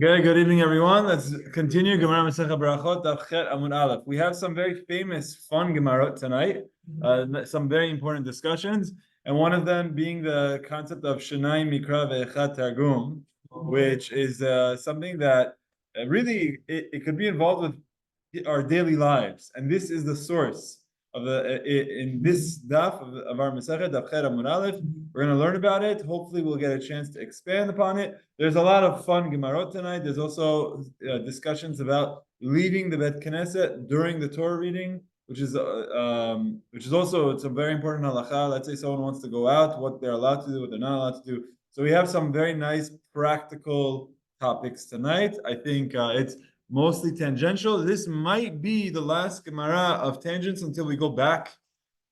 Good evening, everyone. Let's continue Gemara Berachot, Daf Chet Amud Aleph. We have some very famous, fun Gemarot tonight, some very important discussions, and one of them being the concept of Shenayim Mikarah ve'echad Targum, which is something that really it could be involved with our daily lives, and this is the source of in this daf of our Masechet Daf Chet Amud Aleph. We're going to learn about it. Hopefully, we'll get a chance to expand upon it. There's a lot of fun Gemarot tonight. There's also discussions about leaving the Bet Knesset during the Torah reading, which is also it's a very important halacha. Let's say someone wants to go out, what they're allowed to do, what they're not allowed to do. So we have some very nice practical topics tonight. I think it's mostly tangential. This might be the last Gemara of tangents until we go back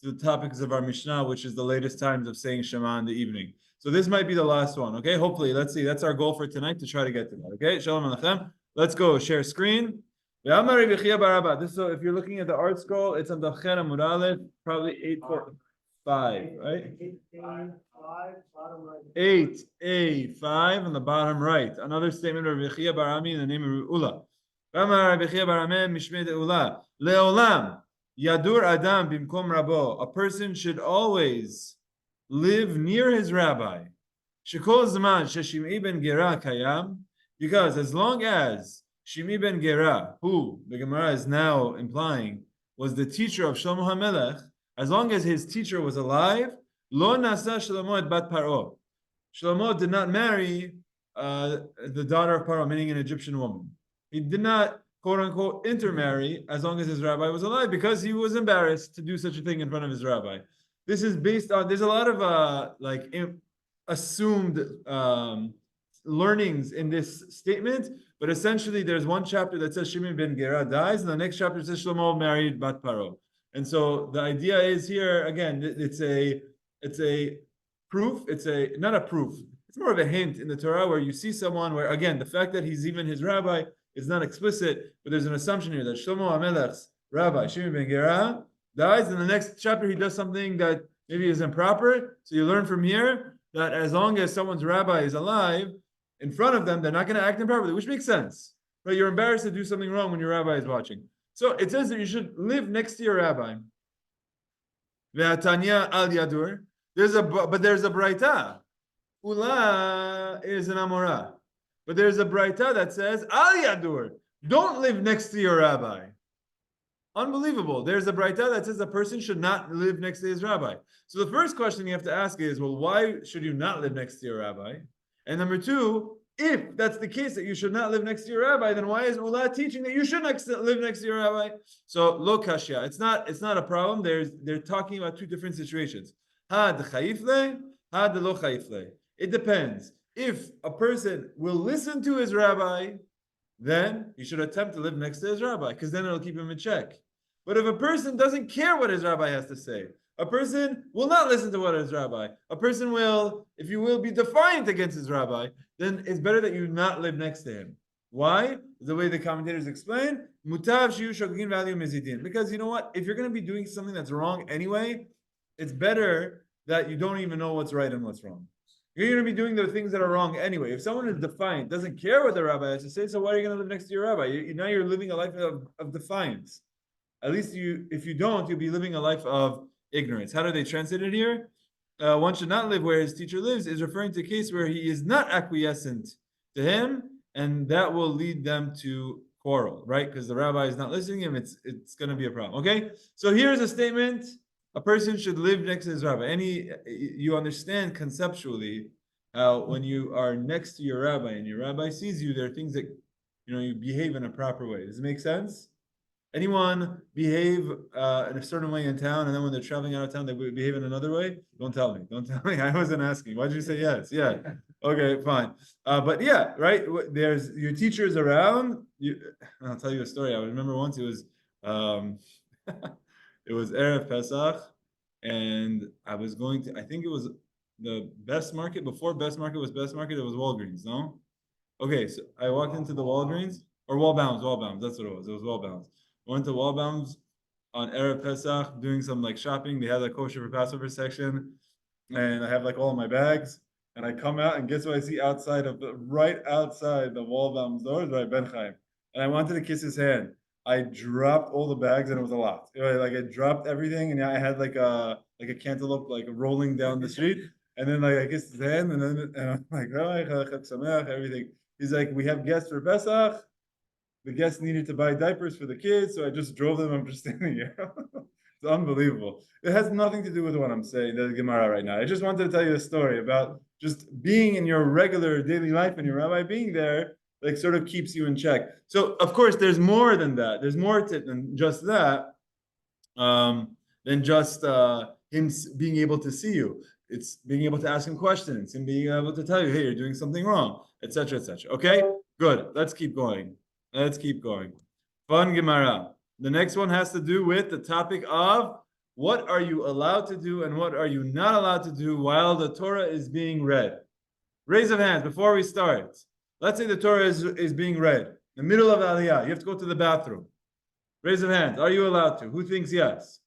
to the topics of our Mishnah, which is the latest times of saying Shema in the evening. So this might be the last one, okay? Hopefully, let's see. That's our goal for tonight, to try to get to that, okay? Shalom Aleichem. Let's go, share screen. This is, so if you're looking at the art scroll, it's on the Chet Amud Aleph, probably 845, right? 8A5 on the bottom right. Another statement of Rabbi Chia bar Ami in the name of Ula. Rabbi Chia bar Ami mishmei Ula. Leolam yadur adam bimkom rabo. A person should always live near his rabbi. Shekol zaman sheshim'i ben Gera kayam. Because as long as Shimi ben Gera, who the Gemara is now implying was the teacher of Shlomo HaMelech, as long as his teacher was alive, Lo nasa Shlomo et bat Paro. Shlomo did not marry the daughter of Paro, meaning an Egyptian woman. He did not, quote unquote, intermarry as long as his rabbi was alive because he was embarrassed to do such a thing in front of his rabbi. This is based on, there's a lot of assumed learnings in this statement, but essentially there's one chapter that says Shimon ben Gera dies, and the next chapter says Shlomo married Bat Paro. And so the idea is here, again, it's a proof, not a proof, it's more of a hint in the Torah where you see someone where, again, the fact that he's even his rabbi is not explicit, but there's an assumption here that Shlomo HaMelech's rabbi, Shimon ben Gera, dies, and the next chapter he does something that maybe is improper. So you learn from here that as long as someone's rabbi is alive, in front of them, they're not going to act improperly, which makes sense. Right? You're embarrassed to do something wrong when your rabbi is watching. So it says that you should live next to your rabbi. Ve'atanya al yadur. There's a braita. Ula is an amorah. But there's a braita that says al yadur. Don't live next to your rabbi. Unbelievable. There's a braita that says a person should not live next to his rabbi. So the first question you have to ask is, well, why should you not live next to your rabbi? And number two, if that's the case that you should not live next to your rabbi, then why is Ula teaching that you should live next to your rabbi? So lo kashya. It's not a problem. They're talking about two different situations. Had chayifle, had lo chayifle. It depends. If a person will listen to his rabbi, then he should attempt to live next to his rabbi, because then it'll keep him in check. But if a person doesn't care what his rabbi has to say, a person will not listen to what his rabbi. A person will, if you will, be defiant against his rabbi, then it's better that you not live next to him. Why? The way the commentators explain, mutav shiu shogin value mizidin. Because you know what? If you're going to be doing something that's wrong anyway, it's better that you don't even know what's right and what's wrong. You're going to be doing the things that are wrong anyway. If someone is defiant, doesn't care what the rabbi has to say, so why are you going to live next to your rabbi? Now you're living a life of defiance. At least if you don't, you'll be living a life of ignorance. How do they translate it here? One should not live where his teacher lives is referring to a case where he is not acquiescent to him, and that will lead them to quarrel, right? Because the rabbi is not listening to him, it's going to be a problem. Okay? So here's a statement. A person should live next to his rabbi. You understand conceptually how when you are next to your rabbi and your rabbi sees you, there are things that you behave in a proper way. Does it make sense? Anyone behave in a certain way in town, and then when they're traveling out of town, they behave in another way? Don't tell me. I wasn't asking. Why did you say yes? Yeah. Okay, fine. But yeah, right. There's your teachers around. I'll tell you a story. I remember once it was it was Erev Pesach, and I was going to. I think it was the Best Market. Before Best Market was Best Market, it was Walgreens. No. Okay, so I walked into the Walgreens or Wallbounds. That's what it was. It was Wallbounds. Went to Wallbounds on Erev Pesach, doing some shopping. They had a kosher for Passover section, and I have all my bags. And I come out, and guess what I see right outside the wall of Amzor is Rabbi Ben Chaim. And I wanted to kiss his hand. I dropped all the bags, and it was a lot. Like I dropped everything, and I had like a cantaloupe like rolling down the street. And then like I kissed his hand, and I'm like, Rabbi, Chag Sameach, everything. He's like, we have guests for Pesach. The guests needed to buy diapers for the kids, so I just drove them. I'm just standing here. It's unbelievable. It has nothing to do with what I'm saying, the Gemara right now. I just wanted to tell you a story about just being in your regular daily life and your rabbi being there, like sort of keeps you in check. So of course, there's more than that. There's more to it than just that, than just him being able to see you. It's being able to ask him questions and being able to tell you, hey, you're doing something wrong, etc., etc. Okay, good. Let's keep going. Let's keep going. Fun Gemara. The next one has to do with the topic of what are you allowed to do and what are you not allowed to do while the Torah is being read. Raise of hands before we start. Let's say the Torah is being read. In the middle of Aliyah, you have to go to the bathroom. Raise of hands. Are you allowed to? Who thinks yes?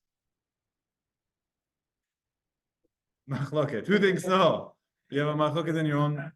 Machloket. Who thinks no? You have a machloket in your own?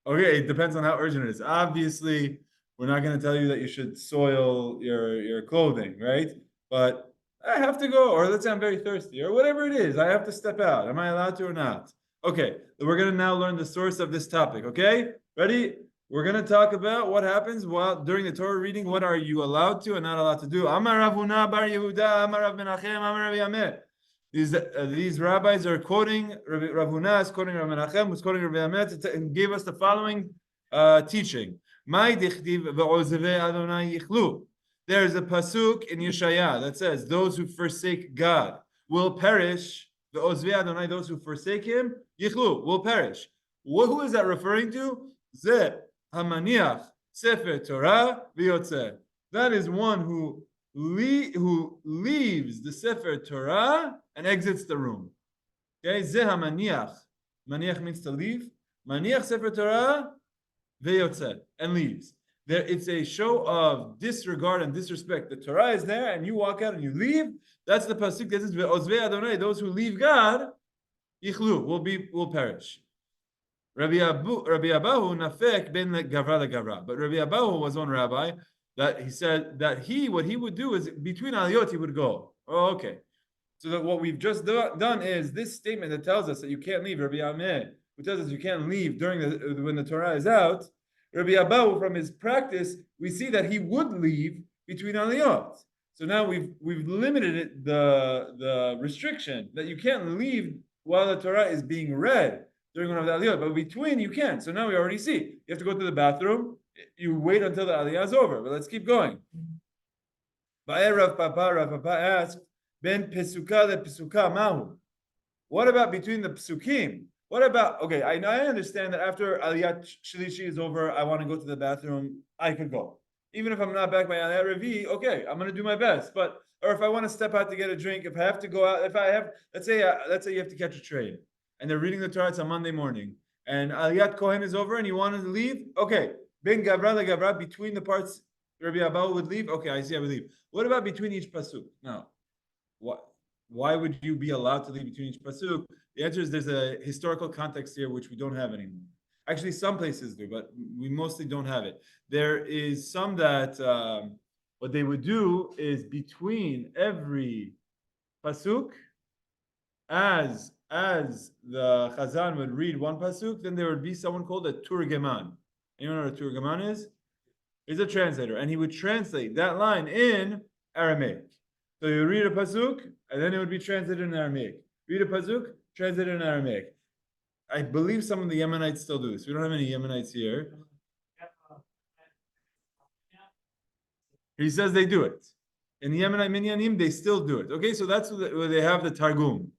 Okay, it depends on how urgent it is. Obviously, we're not going to tell you that you should soil your clothing, right? But I have to go, or let's say I'm very thirsty, or whatever it is. I have to step out. Am I allowed to or not? Okay, we're going to now learn the source of this topic, okay? Ready? We're going to talk about what happens while during the Torah reading. What are you allowed to and not allowed to do? Amar Rav Huna bar Yehuda, Amar Rav Menachem, Amar Rabbi Ameh. These rabbis are quoting, Rav Huna is quoting Rav Menachem, who's quoting Rabbi Ameh, and gave us the following teaching. There's a pasuk in Yeshaya that says, those who forsake God will perish. Those who forsake Him, yichlu, will perish. Who is that referring to? Zeh hamaniach sefer Torah v'yotzeh. That is one who leaves the sefer Torah and exits the room. Okay, zeh hamaniach. Maniach means to leave. Maniach sefer Torah v'yotzeh, and leaves. There, it's a show of disregard and disrespect. The Torah is there, and you walk out and you leave. That's the pasuk that says, "Ve'ozvei Adonai." Those who leave God, yichlu, will perish. Rabbi Abahu nafek ben gavra legavra. But Rabbi Abahu was one rabbi that he said that what he would do is between aliyot he would go. Oh, okay. So that what we've just done is this statement that tells us that you can't leave. Rabbi Ameh, who tells us you can't leave when the Torah is out. Rabbi Abahu, from his practice, we see that he would leave between aliyot. So now we've limited the restriction that you can't leave while the Torah is being read during one of the aliyot, but between you can. So now we already see you have to go to the bathroom. You wait until the aliyah is over. But let's keep going. Rav Papa asked, Ben pesuka le pesuka mahu. What about between the pesukim? What about, okay, I understand that after Aliyat Shlishi is over, I want to go to the bathroom, I could go. Even if I'm not back by Aliyat Revi, okay, I'm going to do my best. But, or if I want to step out to get a drink, if I have to go out, let's say you have to catch a train, and they're reading the Torah, it's a Monday morning, and Aliyat Kohen is over, and you want to leave, okay, Ben Gavra le Gavra, between the parts, Rabbi Abahu would leave, okay, I see, I would leave. What about between each pasuk? Now, why would you be allowed to leave between each pasuk? The answer is there's a historical context here which we don't have anymore. Actually, some places do, but we mostly don't have it. There is some that what they would do is between every pasuk, as the Chazan would read one pasuk, then there would be someone called a Turgeman. Anyone know what a Turgeman is? He's a translator, and he would translate that line in Aramaic. So you read a pasuk, and then it would be translated in Aramaic. Read a pasuk, translated in Aramaic. I believe some of the Yemenites still do this. We don't have any Yemenites here. He says they do it. In the Yemenite Minyanim, they still do it. Okay, so that's where they have the Targum.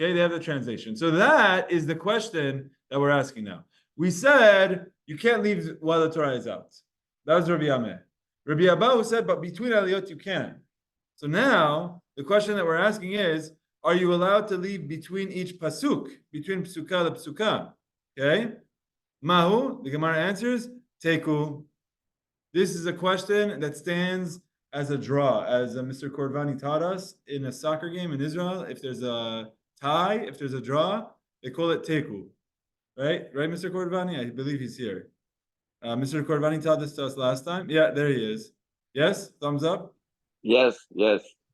Okay, they have the translation. So that is the question that we're asking now. We said you can't leave while the Torah is out. That was Rabbi Ameh. Rabbi Abahu said, but between aliyot you can. So now the question that we're asking is, are you allowed to leave between each pasuk, between psuka to psuka? Okay? Mahu, the Gemara answers, Teku. This is a question that stands as a draw, as Mr. Korvani taught us in a soccer game in Israel. If there's a tie, if there's a draw, They call it Teku. Right, Mr. Kordvani? I believe he's here. Mr. Kordvani taught this to us last time. Yeah, there he is. Yes, thumbs up. Yes.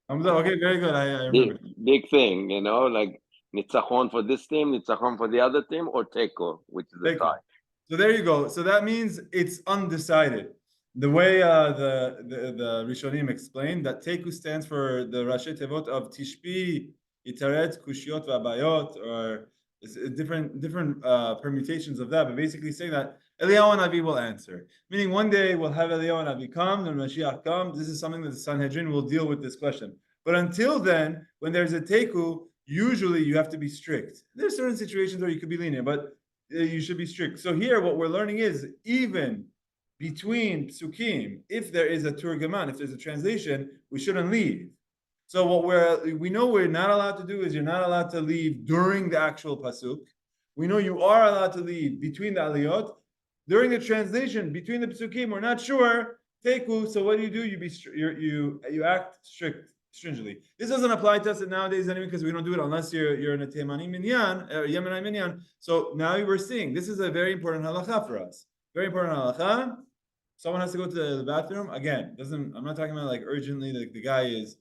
Thumbs up. Okay, very good. I remember. Big thing, like nitzachon for this team, nitzachon for the other team, or Teku, which is a tie. So there you go. So that means it's undecided. The way the Rishonim explained that Teku stands for the Rashi Tevot of Tishpi, Itaret, Kushiot, Vabayot, or different permutations of that, but basically saying that Eliyahu Navi will answer. Meaning one day we'll have Eliyahu Navi come, and Mashiach come. This is something that the Sanhedrin will deal with this question. But until then, when there's a Teku, usually you have to be strict. There's certain situations where you could be lenient, but you should be strict. So here what we're learning is even between psukim, if there is a turgaman, if there's a translation, we shouldn't leave. So what we know we're not allowed to do is you're not allowed to leave during the actual pasuk. We know you are allowed to leave between the aliyot. During the translation, between the psukim, we're not sure. Teku, so what do? You act stringently. This doesn't apply to us nowadays anyway because we don't do it unless you're in a Temani Minyan, Yemenai Minyan. So now we're seeing this is a very important halacha for us. Very important halacha. Someone has to go to the bathroom. Again, I'm not talking about like urgently, like the guy is,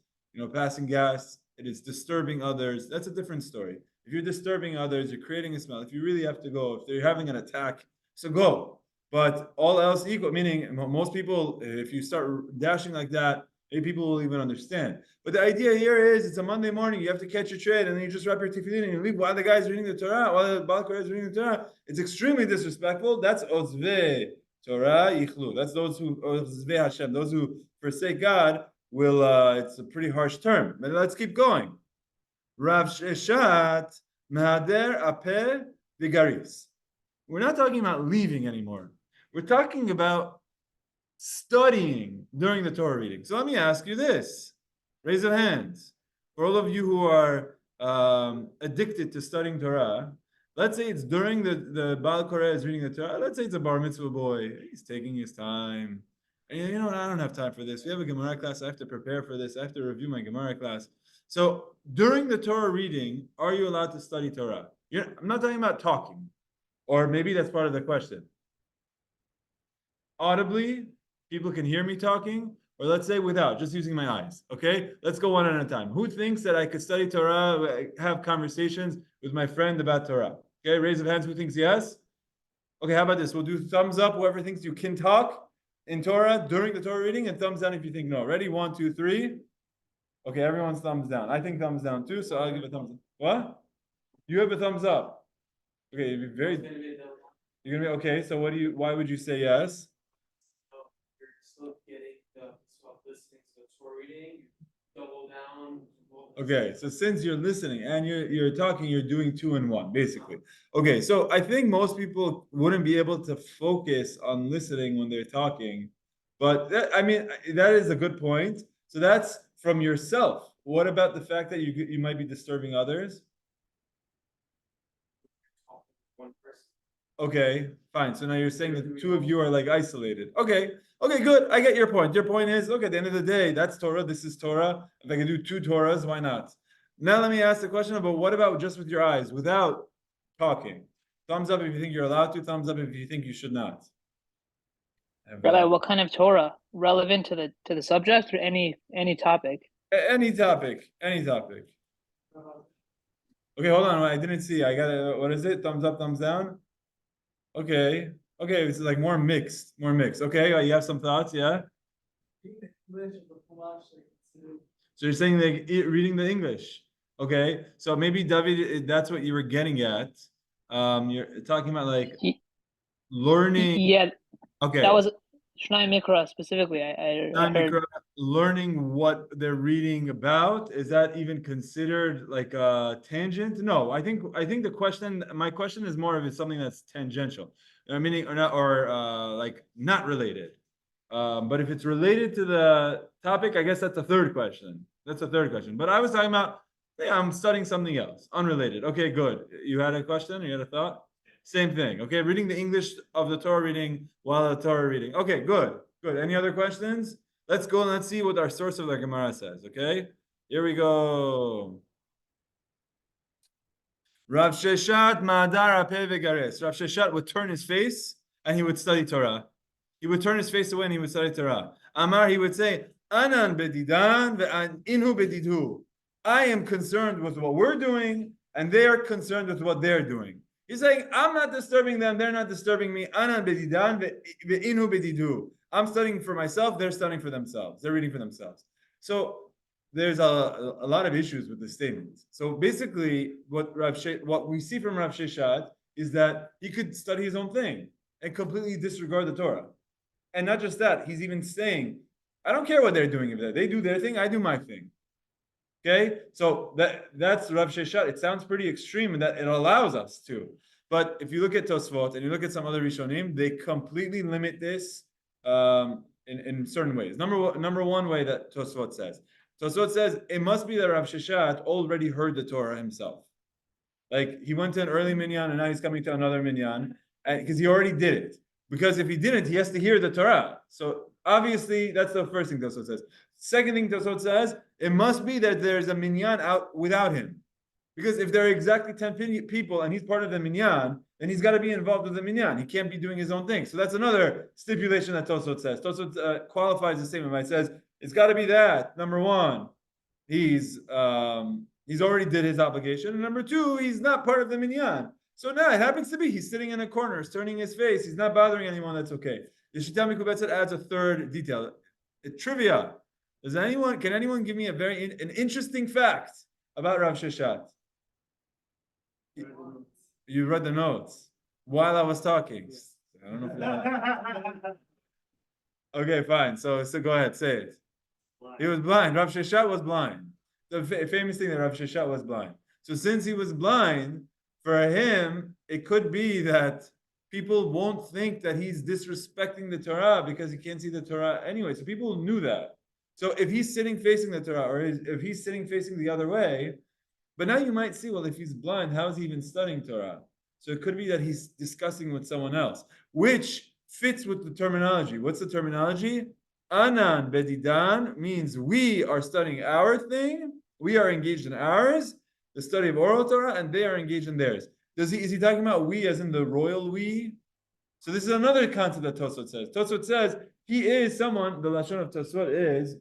passing gas. It is disturbing others. That's a different story. If you're disturbing others, you're creating a smell. If you really have to go, if they're having an attack, so go. But all else equal, meaning most people, if you start dashing like that, maybe people will even understand. But the idea here is it's a Monday morning, you have to catch your train, and then you just wrap your tefillin and you leave while the guy's reading the Torah, while the Baal Korah is reading the Torah. It's extremely disrespectful. That's ozve Torah yichlu. That's those who ozve Hashem, those who forsake God will. It's a pretty harsh term. But let's keep going. Rav Sheshet mehader apeh v'garis. We're not talking about leaving anymore. We're talking about studying during the Torah reading. So let me ask you this. Raise of hands. For all of you who are addicted to studying Torah, let's say it's during the Baal Korah is reading the Torah. Let's say it's a bar mitzvah boy. He's taking his time. And I don't have time for this. We have a Gemara class. I have to prepare for this. I have to review my Gemara class. So during the Torah reading, are you allowed to study Torah? I'm not talking about talking. Or maybe that's part of the question. Audibly, people can hear me talking, or let's say without, just using my eyes. Okay, let's go one at a time. Who thinks that I could study Torah, have conversations with my friend about Torah? Okay, raise of hands. Who thinks yes? Okay, how about this? We'll do thumbs up. Whoever thinks you can talk in Torah during the Torah reading, and thumbs down if you think no. Ready? 1, 2, 3. Okay, everyone's thumbs down. I think thumbs down too, so I'll give a thumbs up. What? You have a thumbs up. Okay, you're gonna be okay. So why would you say yes? You're still getting the listening to the Torah reading, double down. Okay, so since you're listening and you're talking, you're doing 2 in 1, basically. Okay, so I think most people wouldn't be able to focus on listening when they're talking, but that is a good point. So that's from yourself. What about the fact that you might be disturbing others? Okay, fine. So now you're saying that the 2 of you are like isolated. Okay, good. I get your point. Your point is, okay, at the end of the day, that's Torah. This is Torah. If I can do 2 Torahs, why not? Now let me ask the question about what about just with your eyes, without talking? Thumbs up if you think you're allowed to. Thumbs up if you think you should not. Rabbi, what kind of Torah? Relevant to the subject or any topic? Any topic. Okay, hold on. I didn't see. I got it. What is it? Thumbs up, thumbs down? Okay, it's like more mixed. Okay, you have some thoughts, yeah? So you're saying like reading the English. Okay, so maybe David, that's what you were getting at. You're talking about like learning. Yeah. Okay. That was Shenayim Mikarah specifically. I heard. Learning what they're reading about, is that even considered like a tangent? No, I think my question is more of it's something that's tangential, meaning or not, or like not related. But if it's related to the topic, I guess that's a third question. But I was talking about, I'm studying something else, unrelated. Okay, good. You had a question? You had a thought? Same thing. Okay, reading the English of the Torah reading while the Torah reading. Okay, good. Any other questions? Let's go and let's see what our source of the Gemara says. Okay, here we go. Rav Sheshet Ma'adar Apeh Vegares. Rav Sheshet would turn his face and he would study Torah. He would turn his face away and he would study Torah. Amar, he would say, Anan bedidan ve'an inhu bedidhu. I am concerned with what we're doing, and they are concerned with what they're doing. He's saying, I'm not disturbing them, they're not disturbing me. Anan bedidan ve'inhu bedidhu. I'm studying for myself, they're studying for themselves. They're reading for themselves. So there's a lot of issues with this statement. So basically, what we see from Rav Sheshet is that he could study his own thing and completely disregard the Torah. And not just that, he's even saying, I don't care what they're doing. If they do their thing, I do my thing. Okay? So that's Rav Sheshet. It sounds pretty extreme in that it allows us to. But if you look at Tosfot and you look at some other Rishonim, they completely limit this in certain ways. Number one way that Tosfot says it must be that Rav Sheshet already heard the Torah himself. Like he went to an early minyan and now he's coming to another minyan because he already did it. Because if he didn't, he has to hear the Torah. So obviously, that's the first thing Tosfot says. Second thing Tosfot says, it must be that there's a minyan out without him. Because if there are exactly 10 people and he's part of the minyan, then he's got to be involved with the minyan. He can't be doing his own thing. So that's another stipulation that Tosfot says. Tosfot qualifies the statement by it says, it's got to be that. Number one, he's already did his obligation. And number two, he's not part of the minyan. So now it happens to be he's sitting in a corner, he's turning his face, he's not bothering anyone, that's okay. The Shita Mikubetzet adds a third detail. Trivia. Can anyone give me an interesting fact about Rav Sheshet? You read the notes while I was talking. I don't know if okay, fine. So go ahead, say it. He was blind. Rav Sheshet was blind. The famous thing that Rav Sheshet was blind. So since he was blind, for him, it could be that people won't think that he's disrespecting the Torah because he can't see the Torah anyway. So people knew that. So if he's sitting facing the Torah, or if he's sitting facing the other way, but now you might see, well, if he's blind, how is he even studying Torah? So it could be that he's discussing with someone else, which fits with the terminology. What's the terminology? Anan bedidan means we are studying our thing, we are engaged in ours, the study of oral Torah, and they are engaged in theirs. Is he talking about we as in the royal we? So this is another concept that Tosfot says. Tosfot says he is someone, the Lashon of Tosfot is,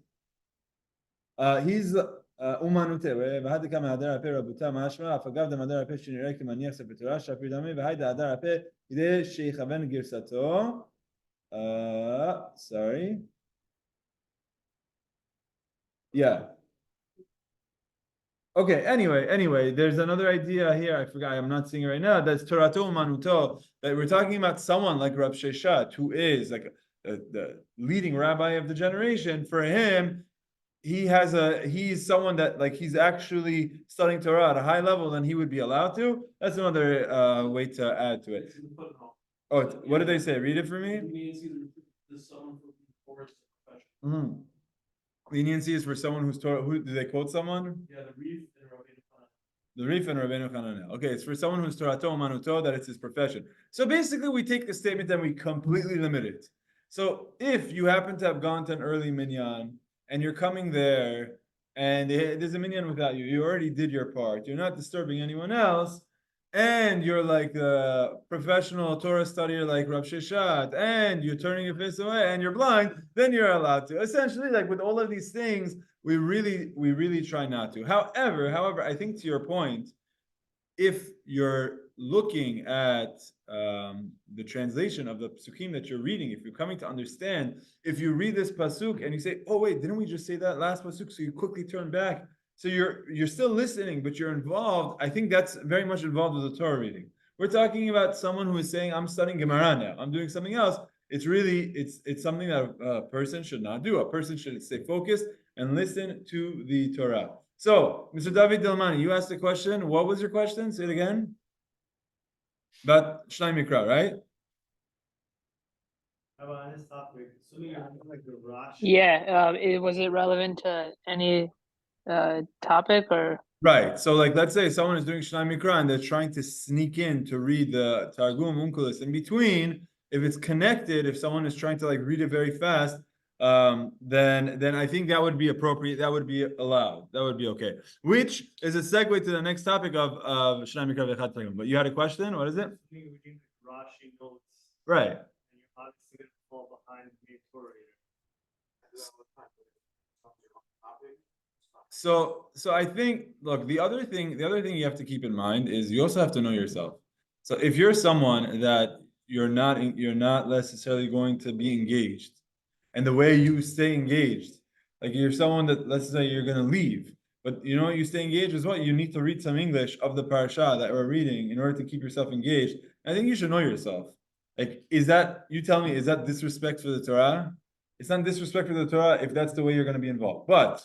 he's umanute, v'had kama hadar ape rabuta mashma, afagav da madar ape shenireh k'maniach sefer Torah, shapir dameh, v'had da hadar ape, ideh sheichaven girsato. Sorry. Yeah. Okay, anyway, there's another idea here. I forgot, I'm not seeing it right now. That's Torato Manuto. That we're talking about someone like Rav Sheshet, who is like the leading rabbi of the generation. For him, he's someone that like he's actually studying Torah at a high level than he would be allowed to. That's another way to add to it. Oh, what did they say? Read it for me. Mm-hmm. Leniency is for someone who's Torah. Who do they quote someone? Yeah, the Reef and Rabbi. The Rif and Rabbeinu Hananel. Okay, it's for someone who's Torato Manuto, that it's his profession. So basically, we take the statement and we completely limit it. So if you happen to have gone to an early minyan and you're coming there and there's a minyan without you, you already did your part. You're not disturbing anyone else, and you're like a professional Torah studier like Rav Sheshet, and you're turning your face away and you're blind, then you're allowed to. Essentially, like with all of these things, we really try not to. However, I think to your point, if you're looking at the translation of the psukim that you're reading, if you're coming to understand, if you read this pasuk and you say, "Oh wait, didn't we just say that last pasuk?" So you quickly turn back. So you're still listening, but you're involved. I think that's very much involved with the Torah reading. We're talking about someone who is saying, "I'm studying Gemara now. I'm doing something else." It's something that a person should not do. A person should stay focused and listen to the Torah. So, Mr. David Delmani, you asked a question. What was your question? Say it again. About Shenayim Mikarah, right? About this topic, assuming like the Rosh. Yeah. Was it relevant to any topic or? Right. So, like, let's say someone is doing Shenayim Mikarah and they're trying to sneak in to read the Targum Unkelis in between. If it's connected, if someone is trying to like read it very fast, then I think that would be appropriate. That would be allowed. That would be okay. Which is a segue to the next topic of Shenayim Mikarah ve'echad Targum. But you had a question. What is it? Rashi notes, Right. and you're obviously going to fall behind the main Torah reader. So I think, look, the other thing you have to keep in mind is you also have to know yourself. So if you're someone that you're not necessarily going to be engaged, and the way you stay engaged, like you're someone that, let's say you're going to leave, but you know you stay engaged is what you need to read some English of the parasha that we're reading in order to keep yourself engaged. I think you should know yourself. Like, is that, you tell me, is that disrespect for the Torah? It's not disrespect for the Torah if that's the way you're going to be involved. But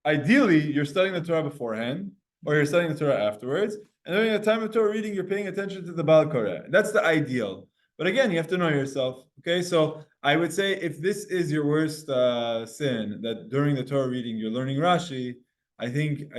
ideally, you're studying the Torah beforehand, or you're studying the Torah afterwards, and during the time of Torah reading, you're paying attention to the Baal Koreh. That's the ideal. But again, you have to know yourself. Okay, so I would say if this is your worst sin, that during the Torah reading you're learning Rashi, I mean,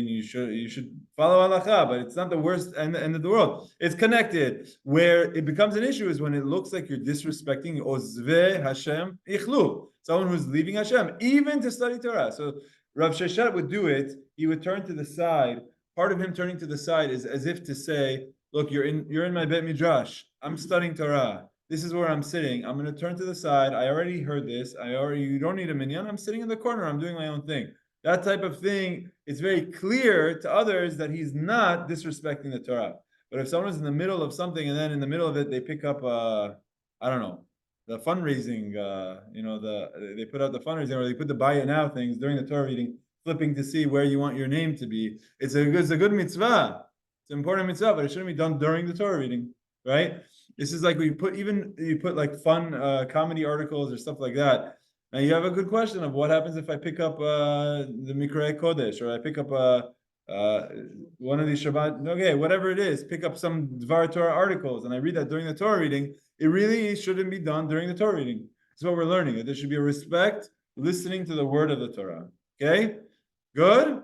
you should follow halacha, but it's not the worst end of the world. It's connected. Where it becomes an issue is when it looks like you're disrespecting Ozve Hashem Ichlu, someone who's leaving Hashem, even to study Torah. So Rav Sheshet would do it. He would turn to the side. Part of him turning to the side is as if to say, look, you're in my Bet Midrash. I'm studying Torah. This is where I'm sitting. I'm going to turn to the side. I already heard this. You don't need a minyan. I'm sitting in the corner. I'm doing my own thing. That type of thing, it's very clear to others that he's not disrespecting the Torah. But if someone's in the middle of something and then in the middle of it they pick up, I don't know, the fundraising, they put out the fundraising, or they put the buy it now things during the Torah reading, flipping to see where you want your name to be. It's a good mitzvah. It's an important mitzvah, but it shouldn't be done during the Torah reading, right? This is like you put like fun comedy articles or stuff like that. Now you have a good question of what happens if I pick up the Mikrah Kodesh, or I pick up one of these Shabbat, okay, whatever it is, pick up some Dvar Torah articles, and I read that during the Torah reading. It really shouldn't be done during the Torah reading. That's what we're learning. That there should be a respect, listening to the word of the Torah. Okay, good.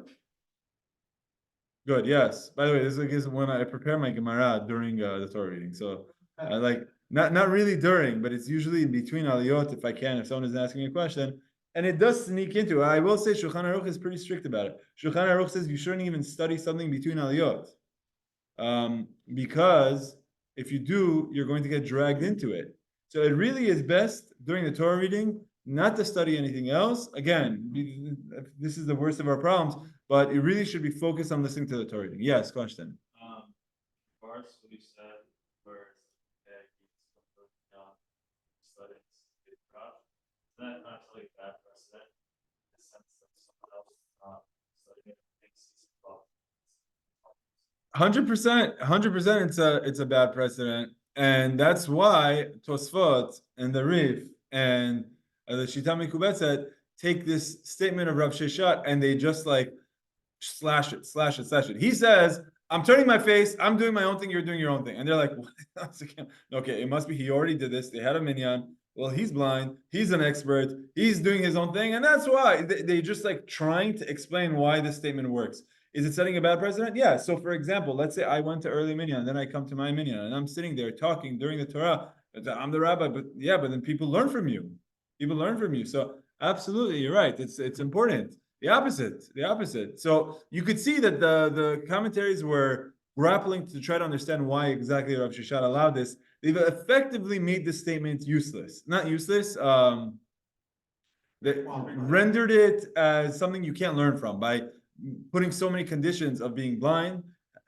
Good, yes. By the way, this is when I prepare my Gemara during the Torah reading. So I like not really during, but it's usually in between aliyot if I can, if someone is asking a question. And it does sneak into it. I will say Shulchan Aruch is pretty strict about it. Shulchan Aruch says you shouldn't even study something between aliyot. Because if you do, you're going to get dragged into it. So it really is best during the Torah reading not to study anything else. Again, this is the worst of our problems, but it really should be focused on listening to the Torah reading. Yes, question. Parts what you said, where studying Mikrah, is that not really bad precedent in the sense that someone else is not studying it thinks it's a 100%, it's a bad precedent, and that's why Tosfot and the Rif and the Shita Mikubetzet take this statement of Rav Sheshet and they just like slash it. He says, I'm turning my face, I'm doing my own thing, you're doing your own thing. And they're like, what? Okay, it must be he already did this. They had a minyan. Well, he's blind, he's an expert, he's doing his own thing, and that's why they just like trying to explain why this statement works. Is it setting a bad precedent? Yeah. So for example, let's say I went to early minyan, then I come to my minyan, and I'm sitting there talking during the Torah. I'm the rabbi, but then people learn from you. So absolutely, you're right. It's important. The opposite. So you could see that the commentaries were grappling to try to understand why exactly Rav Sheshet allowed this. They've effectively made this statement useless. Not useless. They rendered it as something you can't learn from by putting so many conditions of being blind,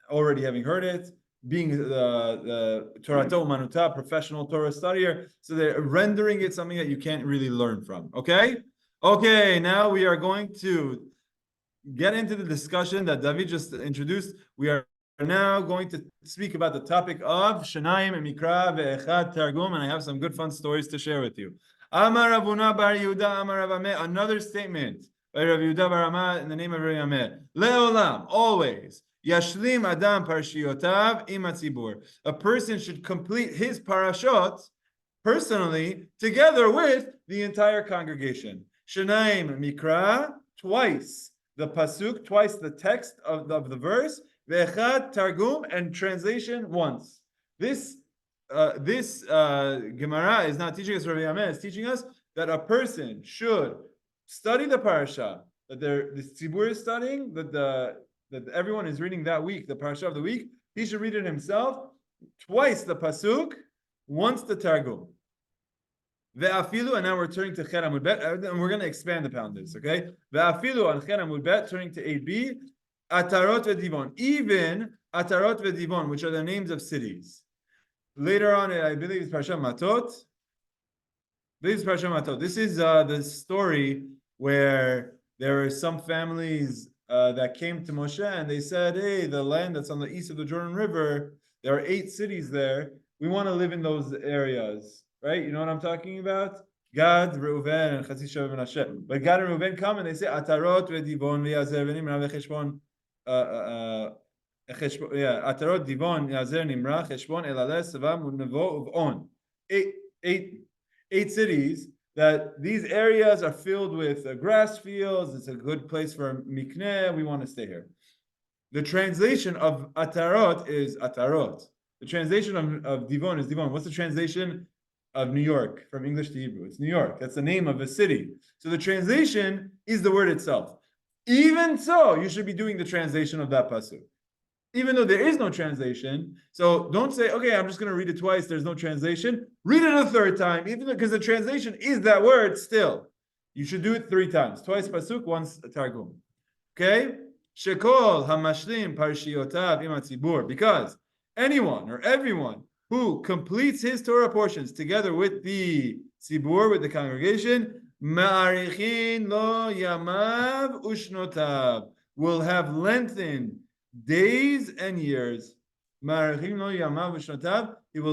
already having heard it, being the Torah Umanuta, professional Torah studier. So they're rendering it something that you can't really learn from. Okay, now we are going to get into the discussion that David just introduced. We are now going to speak about the topic of Shenayim Mikarah ve'echad Targum, and I have some good fun stories to share with you. Amar Ravuna bar Yehuda, Amar Rav Ameh, another statement by Rav Yehuda bar Ameh in the name of Rav Ameh. Le'olam, always. Yashlim Adam Parshiotav im hatzibur. A person should complete his parashot personally together with the entire congregation. Shenayim Mikarah, twice the pasuk, twice the text of the verse, ve'echad Targum, and translation once. This this Gemara is not teaching us Rabbi Yamin, it's teaching us that a person should study the parasha that the tzibur is studying, that everyone is reading that week, the parasha of the week. He should read it himself, twice the pasuk, once the Targum. Ve'afilu, and now we're turning to Cher Amud Bet, and we're going to expand upon this, okay? Ve'afilu on Cher Amud Bet, turning to 8b, Atarot ve'Divon, even Atarot ve'Divon, which are the names of cities. Later on, I believe it's Parashat Matot. This is Parashat Matot. This is the story where there were some families that came to Moshe and they said, hey, the land that's on the east of the Jordan River, there are 8 cities there. We want to live in those areas, right? You know what I'm talking about? Gad, Reuven, and Chatzi Sheva Menashe. But Gad and Reuven come and they say, Atarot ve'Divon ve'Yazer ve'Nimra ve'Cheshbon. Atarot, Divon, Yazer, Nimra, Cheshbon, Elaleh, Savam, Nevo, Uvon. 8 cities that these areas are filled with grass fields. It's a good place for Mikrah. We want to stay here. The translation of Atarot is Atarot. The translation of Divon is Divon. What's the translation of New York from English to Hebrew? It's New York. That's the name of a city. So the translation is the word itself. Even so, you should be doing the translation of that pasuk. Even though there is no translation, so don't say, okay, I'm just going to read it twice, there's no translation. Read it a third time, even because the translation is that word still. You should do it 3 times. Twice pasuk, once Targum. Okay? Shekol hamashlim parshiotav im hatzibur. Because anyone or everyone who completes his Torah portions together with the tzibur, with the congregation, ma'arichin lo yamav ushnotav, will have lengthened days and years. He will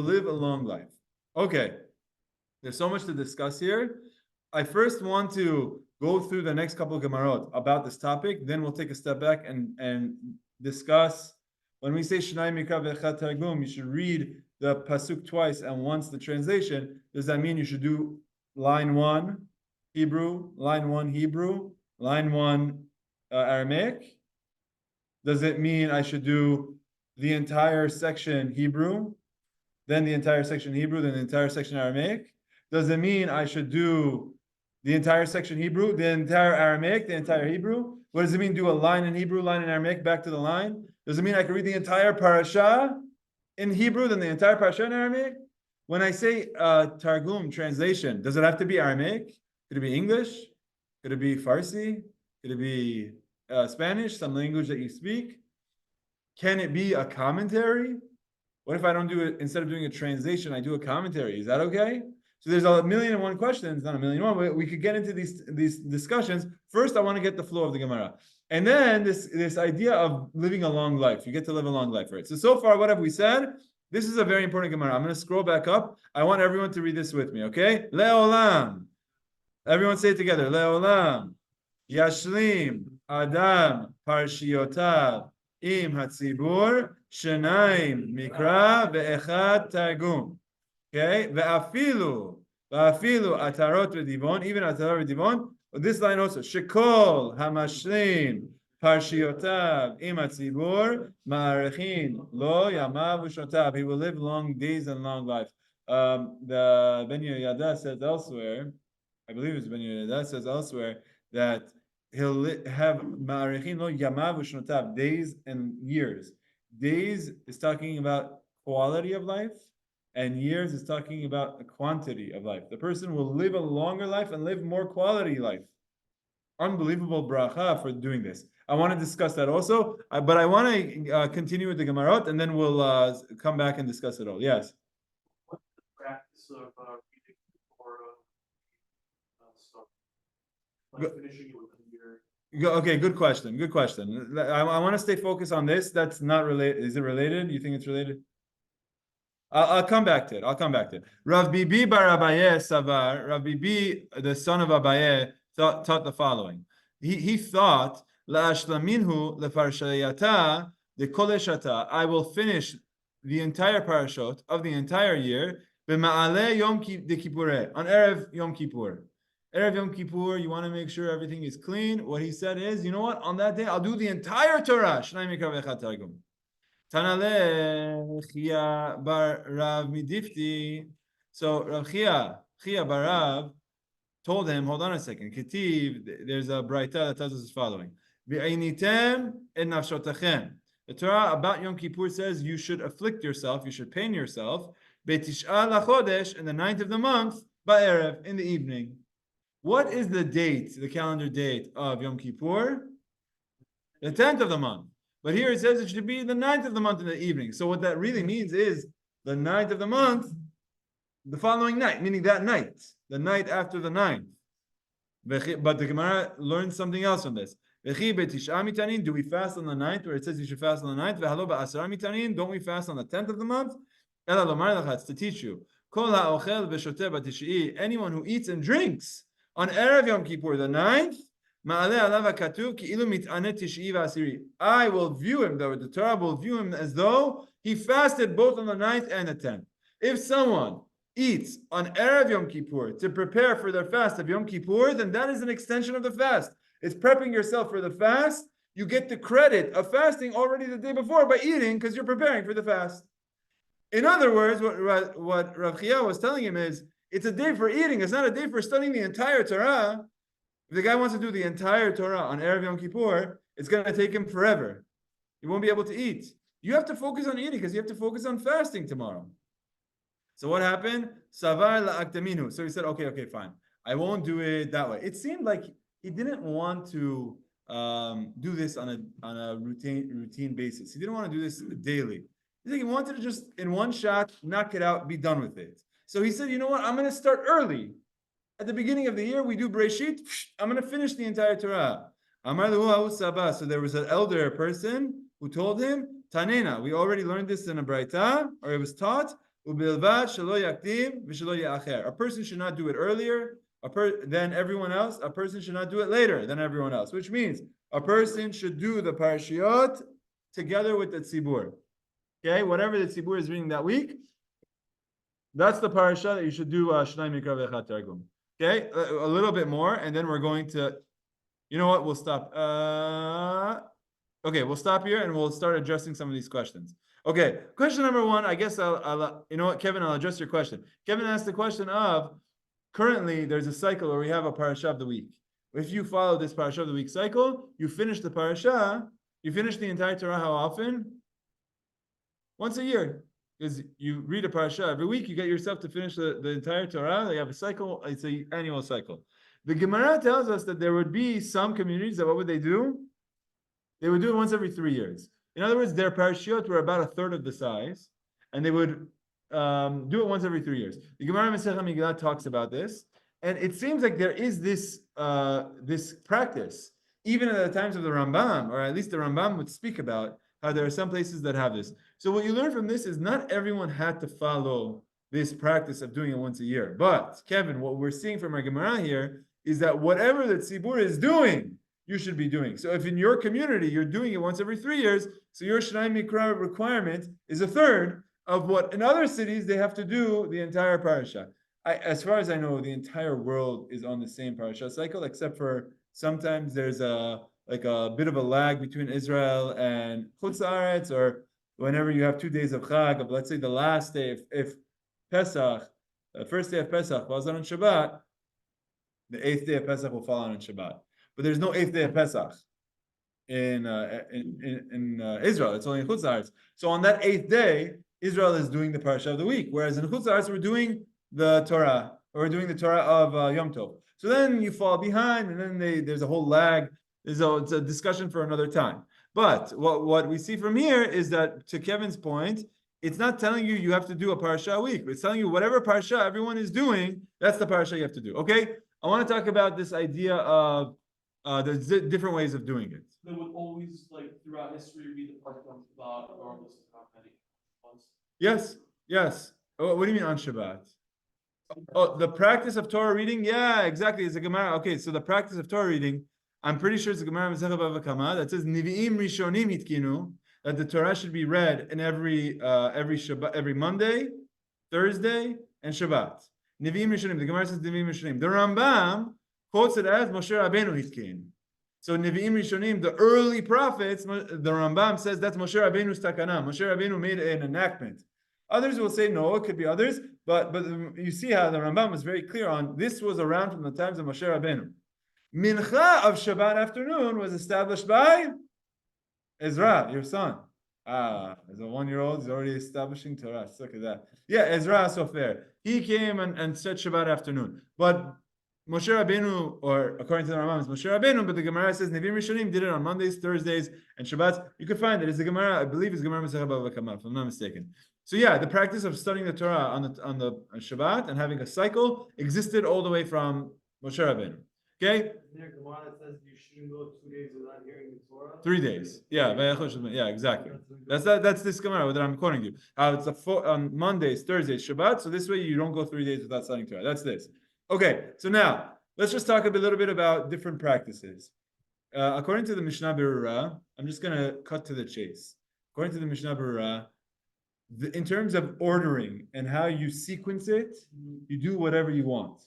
live a long life. Okay, there's so much to discuss here. I first want to go through the next couple of Gemarot about this topic. Then we'll take a step back and discuss. When we say Shenayim Mikarah Targum, you should read the pasuk twice and once the translation. Does that mean you should do line 1 Hebrew, line 1 Hebrew, line 1 Aramaic? Does it mean I should do the entire section Hebrew, then the entire section Hebrew, then the entire section Aramaic? Does it mean I should do the entire section Hebrew, the entire Aramaic, the entire Hebrew? What does it mean do a line in Hebrew, line in Aramaic, back to the line? Does it mean I can read the entire parasha in Hebrew, then the entire parasha in Aramaic? When I say Targum, translation, does it have to be Aramaic? Could it be English? Could it be Farsi? Could it be Spanish, some language that you speak? Can it be a commentary? What if I don't do it, instead of doing a translation, I do a commentary? Is that okay? So there's a million and one questions, not a million and one. We could get into these discussions. First, I want to get the flow of the Gemara. And then this idea of living a long life. You get to live a long life, right? So far, what have we said? This is a very important Gemara. I'm going to scroll back up. I want everyone to read this with me, okay? Le'olam. Everyone say it together. Le'olam. Yashlim. Adam parshiotav im hatzibur Shenayim Mikarah ve'echad Targum. Okay, ve'afilu atarot ve'divon, even atarot ve'divon. This line also, shekol hamashlim parshiotav im hatzibur ma'arechin lo yamav u'shnotav. He will live long days and long life. The Ben Yehuda says elsewhere, I believe it's Ben Yehuda says elsewhere that he'll have ma'arechin lo yamav u'shnotav, days and years. Days is talking about quality of life, and years is talking about the quantity of life. The person will live a longer life and live more quality life. Unbelievable bracha for doing this. I want to discuss that also, but I want to continue with the Gemarot, and then we'll come back and discuss it all. Yes? What's the practice of reading the Torah stuff? Like finishing it within a year? Okay, good question. Good question. I want to stay focused on this. That's not related. Is it related? You think it's related? I'll come back to it. Rav Bibi bar Abaye Savar, Rav Bibi, the son of Abaye, taught the following. He thought, La'ashlaminhu lefarshayata de koleshata. I will finish the entire parashot of the entire year b'ma'aleh Yom de Kippureh, on Erev Yom Kippur. Erev Yom Kippur, you want to make sure everything is clean. What he said is, you know what? On that day, I'll do the entire Torah. Shenayim Mikarah Targum. Tanale Chia bar Rav midifti. So Rav Chia bar Rav told him, hold on a second. Ketiv, there's a braita that tells us the following. V'einitem en nafshotachem. The Torah about Yom Kippur says you should afflict yourself, you should pain yourself. Betish'a lachodesh, in the 9th of the month, ba'erev, in the evening. What is the date, the calendar date of Yom Kippur? The 10th of the month. But here it says it should be the 9th of the month in the evening. So what that really means is the 9th of the month, the following night, meaning that night, the night after the 9th. But the Gemara learns something else from this. Do we fast on the 9th, where it says you should fast on the 9th? Don't we fast on the 10th of the month? It's to teach you. Anyone who eats and drinks on Erev Yom Kippur, the 9th, I will view him, the Torah will view him as though he fasted both on the 9th and the 10th. If someone eats on Erev Yom Kippur to prepare for their fast of Yom Kippur, then that is an extension of the fast. It's prepping yourself for the fast. You get the credit of fasting already the day before by eating because you're preparing for the fast. In other words, what Rav Chia was telling him is, it's a day for eating. It's not a day for studying the entire Torah. If the guy wants to do the entire Torah on Erev Yom Kippur, it's going to take him forever. He won't be able to eat. You have to focus on eating because you have to focus on fasting tomorrow. So what happened? Savar la'aktaminu. So he said, okay, fine. I won't do it that way. It seemed like he didn't want to do this on a routine basis. He didn't want to do this daily. He wanted to just, in one shot, knock it out, be done with it. So he said, you know what? I'm going to start early. At the beginning of the year, we do Breshit. I'm going to finish the entire Torah. So there was an elder person who told him, Tanena, we already learned this in a Braita, or it was taught, a person should not do it earlier than everyone else. A person should not do it later than everyone else, which means a person should do the parashiot together with the tzibur. Okay, whatever the tzibur is reading that week, that's the parasha that you should do. Shenayim Mikarah Targum. Okay, a little bit more, and then we're going to, you know what? We'll stop. Okay, we'll stop here and we'll start addressing some of these questions. Okay, question number one. I guess I'll you know what, Kevin? I'll address your question. Kevin asked the question of, currently there's a cycle where we have a parasha of the week. If you follow this parasha of the week cycle, you finish the parasha. You finish the entire Torah. How often? Once a year. Because you read a parasha every week, you get yourself to finish the entire Torah. They have a cycle, it's an annual cycle. The Gemara tells us that there would be some communities that what would they do? They would do it once every 3 years. In other words, their parashiot were about a third of the size, and they would do it once every 3 years. The Gemara Masechet Megillah talks about this, and it seems like there is this practice, even at the times of the Rambam, or at least the Rambam would speak about how there are some places that have this. So what you learn from this is not everyone had to follow this practice of doing it once a year. But, Kevin, what we're seeing from our Gemara here is that whatever the tzibur is doing, you should be doing. So if in your community you're doing it once every 3 years, so your Shenayim Mikarah requirement is a third of what in other cities they have to do the entire parasha. As far as I know, the entire world is on the same parasha cycle, except for sometimes there's a bit of a lag between Israel and Chutz La'aretz, or whenever you have 2 days of Chag, of let's say the last day, if Pesach, the first day of Pesach falls on Shabbat, the 8th day of Pesach will fall on Shabbat. But there's no 8th day of Pesach in Israel. It's only in Chutz La'aretz. So on that 8th day, Israel is doing the parasha of the week, whereas in Chutz La'aretz we're doing the Torah, or we're doing the Torah of Yom Tov. So then you fall behind, and then there's a whole lag. It's a discussion for another time. But what we see from here is that, to Kevin's point, it's not telling you have to do a parasha a week. It's telling you whatever parasha everyone is doing, that's the parasha you have to do. Okay? I want to talk about this idea of the different ways of doing it. They would always, like, throughout history, read the parasha on Shabbat, regardless of how many months. Yes. Oh, what do you mean on Shabbat? Oh, the practice of Torah reading? Yeah, exactly. It's a Gemara. Okay, so the practice of Torah reading, I'm pretty sure it's a Gemara Masechet Bava Kama that says Nivi'im Rishonim Hitkinu, that the Torah should be read in every Shabbat, every Monday, Thursday, and Shabbat. Nivi'im Rishonim. The Gemara says Nivi'im Rishonim. The Rambam quotes it as Moshe Rabbeinu Hitkin. So Nevi'im Rishonim, the early prophets, the Rambam says that's Moshe Rabbeinu's takana. Moshe Rabbeinu made an enactment. Others will say no, it could be others, but you see how the Rambam is very clear on this was around from the times of Moshe Rabbeinu. Mincha of Shabbat afternoon was established by Ezra, your son. As a 1-year-old, he's already establishing Torah. Look at that. Yeah, Ezra Sofer. He came and said Shabbat afternoon. But Moshe Rabbeinu, or according to the Rambam, it's Moshe Rabbeinu, but the Gemara says Nevi'im Rishonim did it on Mondays, Thursdays, and Shabbats. You can find it. It's the Gemara, I believe it's Gemara Masechah Bava Kamma, if I'm not mistaken. So yeah, the practice of studying the Torah on the Shabbat and having a cycle existed all the way from Moshe Rabbeinu. Okay? There, Gemara says you shouldn't go 2 days without hearing the Torah. 3 days. Yeah, exactly. That's this Gemara that I'm quoting you. It's on Mondays, Thursdays, Shabbat. So this way you don't go 3 days without studying Torah. That's this. Okay, so now let's just talk a little bit about different practices. According to the Mishnah Berurah, I'm just going to cut to the chase. According to the Mishnah Berurah, in terms of ordering and how you sequence it, you do whatever you want.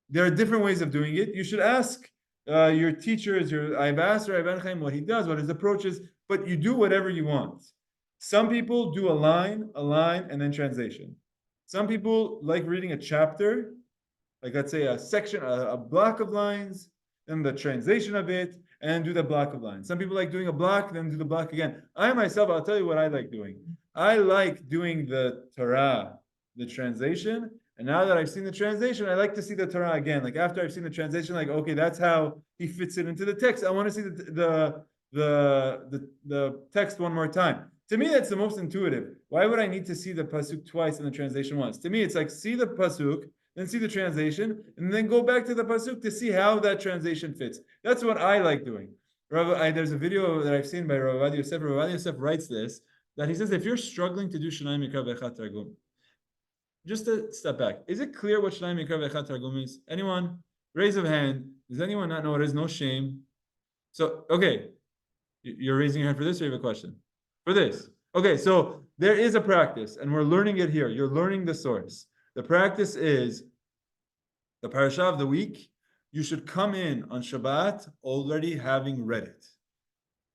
There are different ways of doing it. You should ask your teachers, I've asked Rabbi Chaim what he does, what his approach is, but you do whatever you want. Some people do a line, and then translation. Some people like reading a chapter, like let's say a section, a block of lines, then the translation of it, and do the block of lines. Some people like doing a block, then do the block again. I myself, I'll tell you what I like doing. I like doing the Torah, the translation, and now that I've seen the translation, I like to see the Torah again. Like after I've seen the translation, like okay, that's how he fits it into the text. I want to see the text one more time. To me, that's the most intuitive. Why would I need to see the pasuk twice and the translation once? To me, it's like see the pasuk, then see the translation, and then go back to the pasuk to see how that translation fits. That's what I like doing. There's a video that I've seen by Rav Yosef. Rav Yosef writes this, that he says, if you're struggling to do Shenayim Mikarah Targum, just to step back, is it clear what Shenayim Mikarah Targum is? Anyone? Raise of hand. Does anyone not know what it is? No shame. So, okay. You're raising your hand for this, or you have a question? For this. Okay, so there is a practice, and we're learning it here. You're learning the source. The practice is the parasha of the week. You should come in on Shabbat already having read it.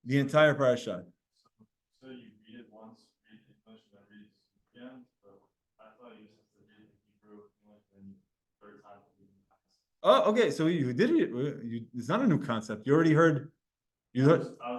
The entire parasha. So you read it once, read it English, then read it again. So I thought you just have to read it Hebrew, English, and third time. Oh, okay. So you did it. It's not a new concept. You already heard. I was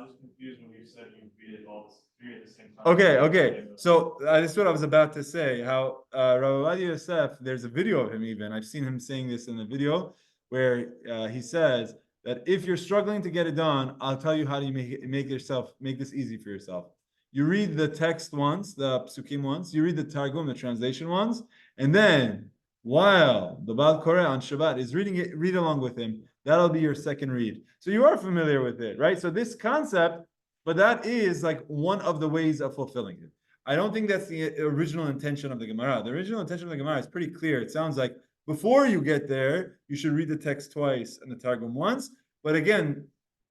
just confused when you said you read it all three at the same time. Okay. So this is what I was about to say. How Rav Yosef, there's a video of him even. I've seen him saying this in the video where he says that if you're struggling to get it done, I'll tell you how to make this easy for yourself. You read the text once, the psukim once. You read the Targum, the translation once, and then while the Baal Koreh on Shabbat is reading it, read along with him. That'll be your second read. So you are familiar with it, right? So this concept, but that is like one of the ways of fulfilling it. I don't think that's the original intention of the Gemara. The original intention of the Gemara is pretty clear. It sounds like before you get there, you should read the text twice and the Targum once. But again,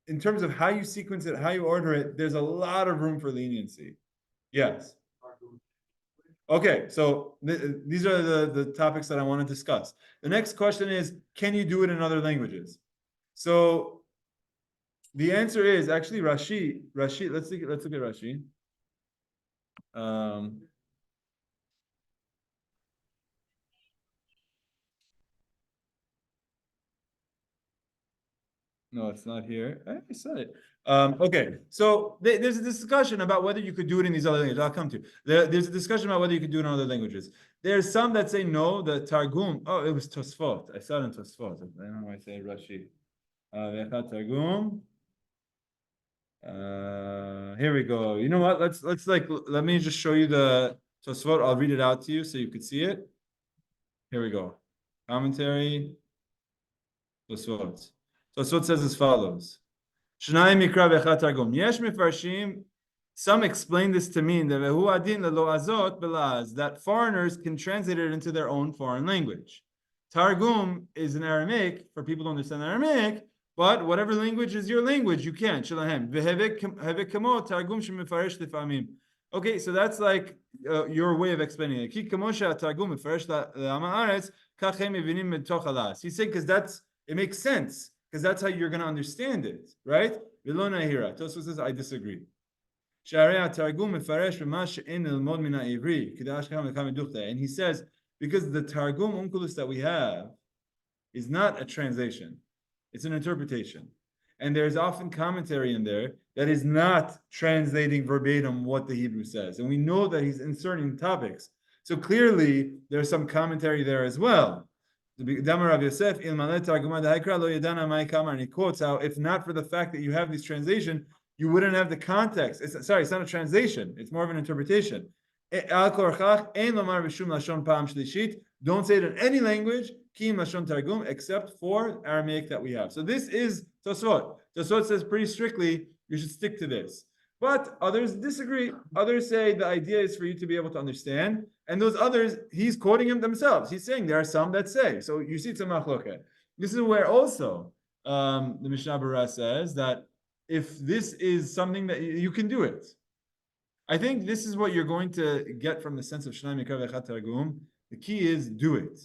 in terms of how you sequence it, how you order it, there's a lot of room for leniency. Yes. Okay, so these are the topics that I want to discuss. The next question is, can you do it in other languages? So the answer is actually Rashi. Let's look at Rashi. No, it's not here. I said it. Okay, so there's a discussion about whether you could do it in these other languages. I'll come to. There's a discussion about whether you could do it in other languages. There's some that say no. The Targum. Oh, it was Tosfot. I saw it in Tosfot. I don't know why I say Rashi. Targum. Here we go. You know what? Let me just show you the Tosfot. I'll read it out to you so you could see it. Here we go. Commentary. Tosfot. Tosfot says as follows. Shenayim Mikarah v'echad Targum. Yesh mefarshim. Some explain this to mean that foreigners can translate it into their own foreign language. Targum is in Aramaic for people who understand Aramaic, but whatever language is your language, you can. Okay, so that's like your way of explaining it. He's saying because it makes sense. because that's how you're going to understand it, right? Tosfot says, I disagree. And he says, because the Targum Onkelos that we have is not a translation, it's an interpretation. And there's often commentary in there that is not translating verbatim what the Hebrew says. And we know that he's inserting topics. So clearly, there's some commentary there as well. And he quotes how, if not for the fact that you have this translation, you wouldn't have the context. It's not a translation. It's more of an interpretation. Don't say it in any language, except for Aramaic that we have. So this is Tosfot. Tosfot says pretty strictly, you should stick to this. But others disagree. Others say the idea is for you to be able to understand. And those others, he's quoting them themselves. He's saying there are some that say. So you see it's a machloket. This is where also the Mishnah Berachot says that if this is something that you can do it. I think this is what you're going to get from the sense of Shenayim Mikarah Targum. The key is do it.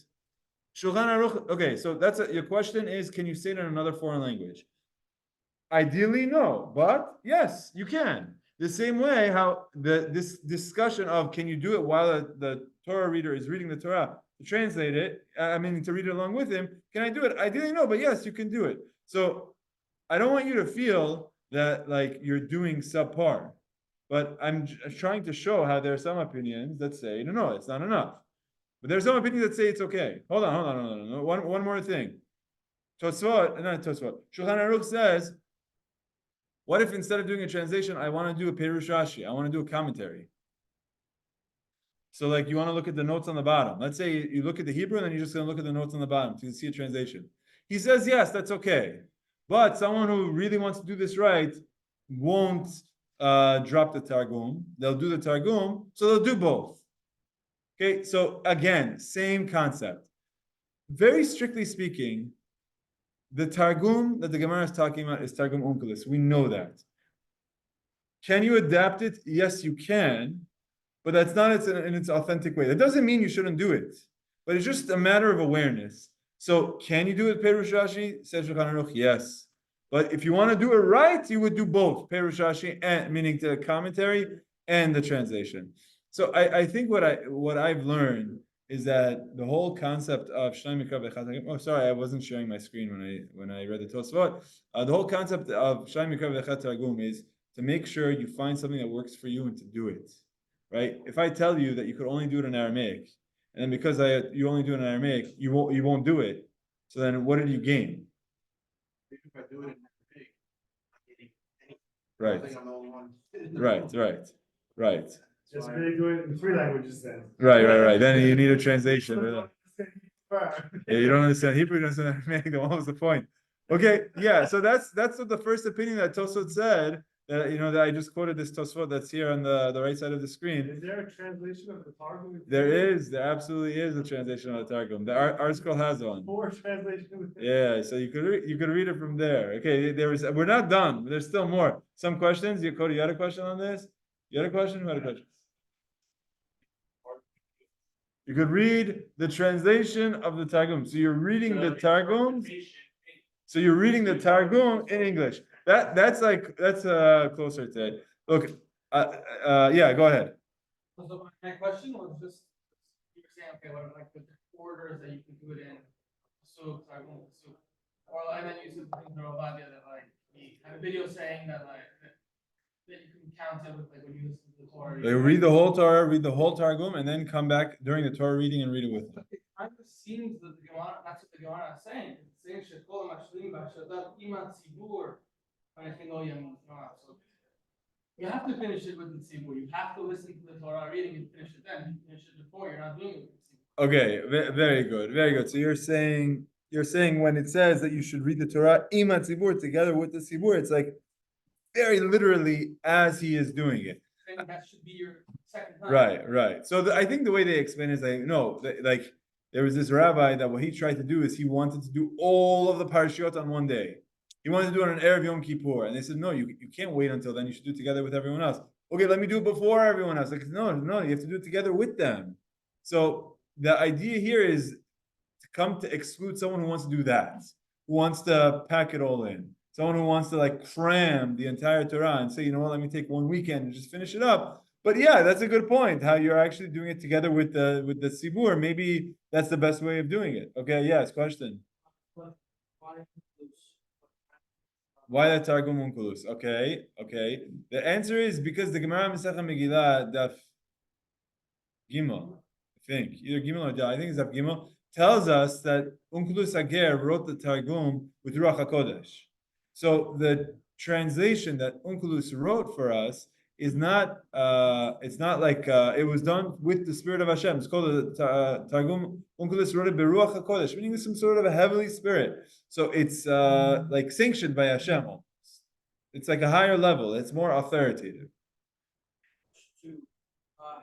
Shulchan Aruch. Okay, so that's your question is, can you say it in another foreign language? Ideally, no, but yes, you can. The same way how this discussion of can you do it while the Torah reader is reading the Torah to translate it, to read it along with him, can I do it? Ideally, no, but yes, you can do it. So I don't want you to feel that like you're doing subpar, but I'm trying to show how there are some opinions that say, no, it's not enough. But there's some opinions that say it's okay. Hold on. One more thing. Shulchan Aruch says, what if instead of doing a translation, I want to do a Perush Rashi? I want to do a commentary. So like you want to look at the notes on the bottom. Let's say you look at the Hebrew and then you're just going to look at the notes on the bottom to see a translation. He says, yes, that's okay. But someone who really wants to do this right won't drop the Targum. They'll do the Targum, so they'll do both. Okay, so again, same concept. Very strictly speaking, the Targum that the Gemara is talking about is Targum Onkelos. We know that. Can you adapt it? Yes, you can, but that's not in its authentic way. That doesn't mean you shouldn't do it, but it's just a matter of awareness. So, can you do it Perush Rashi? Says Shulchan Aruch, yes. But if you want to do it right, you would do both Perush Rashi, and meaning the commentary and the translation. So, I think what I've learned is that the whole concept of Shenayim Mikarah. Oh, sorry, I wasn't sharing my screen when I read the Tosfot. The whole concept of Shenayim Mikarah Targum is to make sure you find something that works for you and to do it. Right? If I tell you that you could only do it in Aramaic, and then because you only do it in Aramaic, you won't do it. So then, what did you gain? If I do it in Arabic, I'm getting anything. Right. I think I'm the only one. Right. Just really do it in 3 languages then. Right. Then you need a translation. Yeah, you don't understand Hebrew, you don't understand Aramaic. What was the point? Okay, yeah. So that's what the first opinion that Tosfot said. That I just quoted this Tosfot that's here on the right side of the screen. Is there a translation of the Targum? There absolutely is a translation of the Targum. The R Scroll has one. 4 translations. Yeah, so you could read it from there. Okay, we're not done. There's still more. Some questions. Cody, you had a question on this? You had a question? Who had a question? You could read the translation of the Targum. So you're reading the Targum. So you're reading the Targum in English. That's closer to it. Look, yeah, go ahead. So my question was just you were saying, okay, what are like the orders that you can do it in? So or and then you said things that like he had a video saying that that you can count it with like when you listen to the Torah. They read the whole Torah, read the whole Targum, and then come back during the Torah reading and read it with them. It kind of seems that the Gemara, that's what the Gemara is saying. It's saying shekol mashlim b'ashadat imat tzibur. So you have to finish it with the tzibur. You have to listen to the Torah reading and finish it then. You finish it before, you're not doing it with the tzibur. Okay, very good. So you're saying when it says that you should read the Torah imat tzibur together with the tzibur, it's like very literally as he is doing it. And that should be your second time. Right. So I think the way they explain it is like there was this rabbi that what he tried to do is he wanted to do all of the parashiot on one day. He wanted to do it on Erev Yom Kippur, and they said, no, you can't wait until then. You should do it together with everyone else. Okay, let me do it before everyone else. Like, no, you have to do it together with them. So the idea here is to come to exclude someone who wants to do that. who wants to pack it all in. Someone who wants to like cram the entire Torah and say, you know what, let me take one weekend and just finish it up. But yeah, that's a good point. How you're actually doing it together with the Sibur. Maybe that's the best way of doing it. Okay, yes, question. Why that Targum Unkulus? Okay. The answer is because the Gemara Masechet Megillah Daf Gimel, I think either Gimel or Daf, I think it's Daf Gimel, tells us that Unkulus Ager wrote the Targum with Ruach HaKodesh. So the translation that Unkulus wrote for us is not. It's not like it was done with the Spirit of Hashem. It's called the Targum Unkulus wrote it Beruach HaKodesh, meaning some sort of a heavenly spirit. So it's like sanctioned by Hashem. It's like a higher level. It's more authoritative.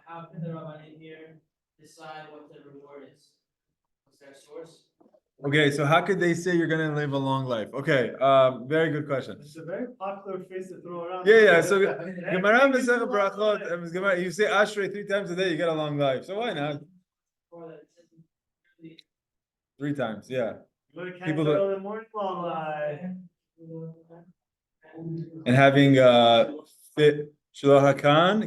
How can the Rabbanim here decide what the reward is? What's their source? Okay, so how could they say you're going to live a long life? Okay, very good question. It's a very popular phrase to throw around. Yeah. So Gemara Berachot, Berachot, you say Ashrei 3 times a day, you get a long life. So why not? 3 times, yeah. People that in the morning, and having fit Shaloh Hakan,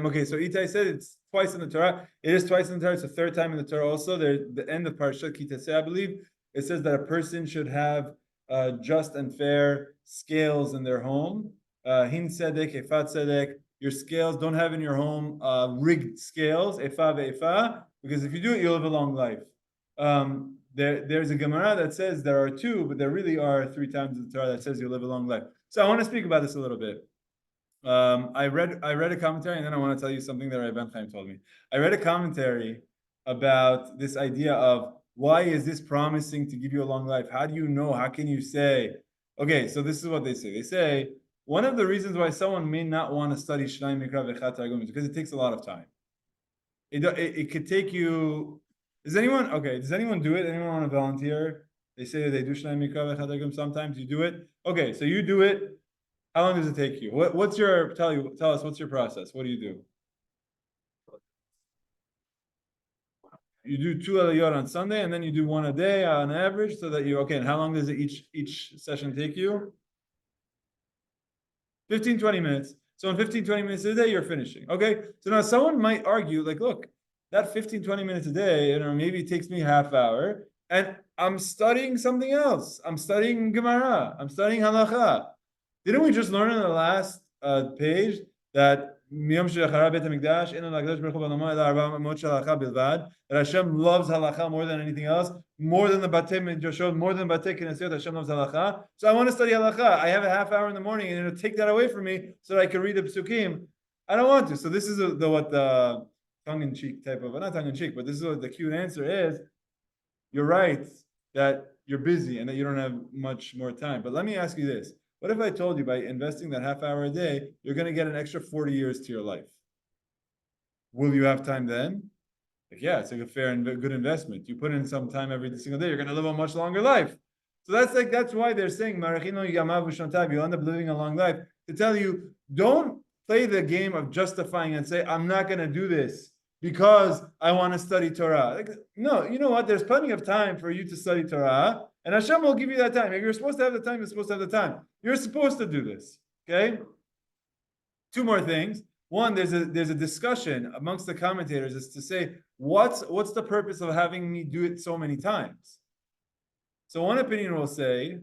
okay, so Itai said it's twice in the Torah. It is twice in the Torah. It's the 3rd time in the Torah also. There, the end of Parashat Kitase, I believe, it says that a person should have just and fair scales in their home. Hin Tzedek, Efat Tzedek. Your scales, don't have in your home rigged scales, Efa ve'efa, because if you do it, you'll live a long life. There's a Gemara that says there are 2, but there really are 3 times in the Torah that says you'll live a long life. So I want to speak about this a little bit. I read a commentary, and then I want to tell you something that Rabbi Ben Chaim told me. I read a commentary about this idea of why is this promising to give you a long life? How do you know? How can you say? Okay, so this is what they say. They say one of the reasons why someone may not want to study Shenayim Mikarah v'chat Targum is because it takes a lot of time. It could take you. Does anyone do it? Anyone want to volunteer? They say that they do Shenayim Mikarah v'chat Targum sometimes. You do it. Okay, so you do it. How long does it take you? What's your tell us what's your process? What do you do? You do 2 aliyot on Sunday, and then you do 1 a day on average, so that okay. And how long does it each session take you? 15-20 minutes. So in 15-20 minutes a day, you're finishing. Okay. So now someone might argue, like, look, that 15-20 minutes a day, maybe it takes me half hour, and I'm studying something else. I'm studying Gemara. I'm studying Halacha. Didn't we just learn in the last page that that Hashem loves halacha more than anything else, more than the batei midrashot, more than batei knesset? Hashem loves halacha. So I want to study halacha. I have a half hour in the morning, and it'll take that away from me so that I can read the psukim. I don't want to. So this is what the tongue-in-cheek type of, not tongue-in-cheek, but this is what the cute answer is. You're right that you're busy and that you don't have much more time. But let me ask you this. What if I told you by investing that half hour a day, you're going to get an extra 40 years to your life? Will you have time then? Like, yeah, it's like a fair and good investment. You put in some time every single day, you're going to live a much longer life. So that's why they're saying, you'll end up living a long life. To tell you, don't play the game of justifying and say, I'm not going to do this because I want to study Torah. Like, no, you know what? There's plenty of time for you to study Torah. And Hashem will give you that time. If you're supposed to have the time, you're supposed to have the time. You're supposed to do this. Okay? 2 more things. One, there's a discussion amongst the commentators as to say, what's the purpose of having me do it so many times? So one opinion will say,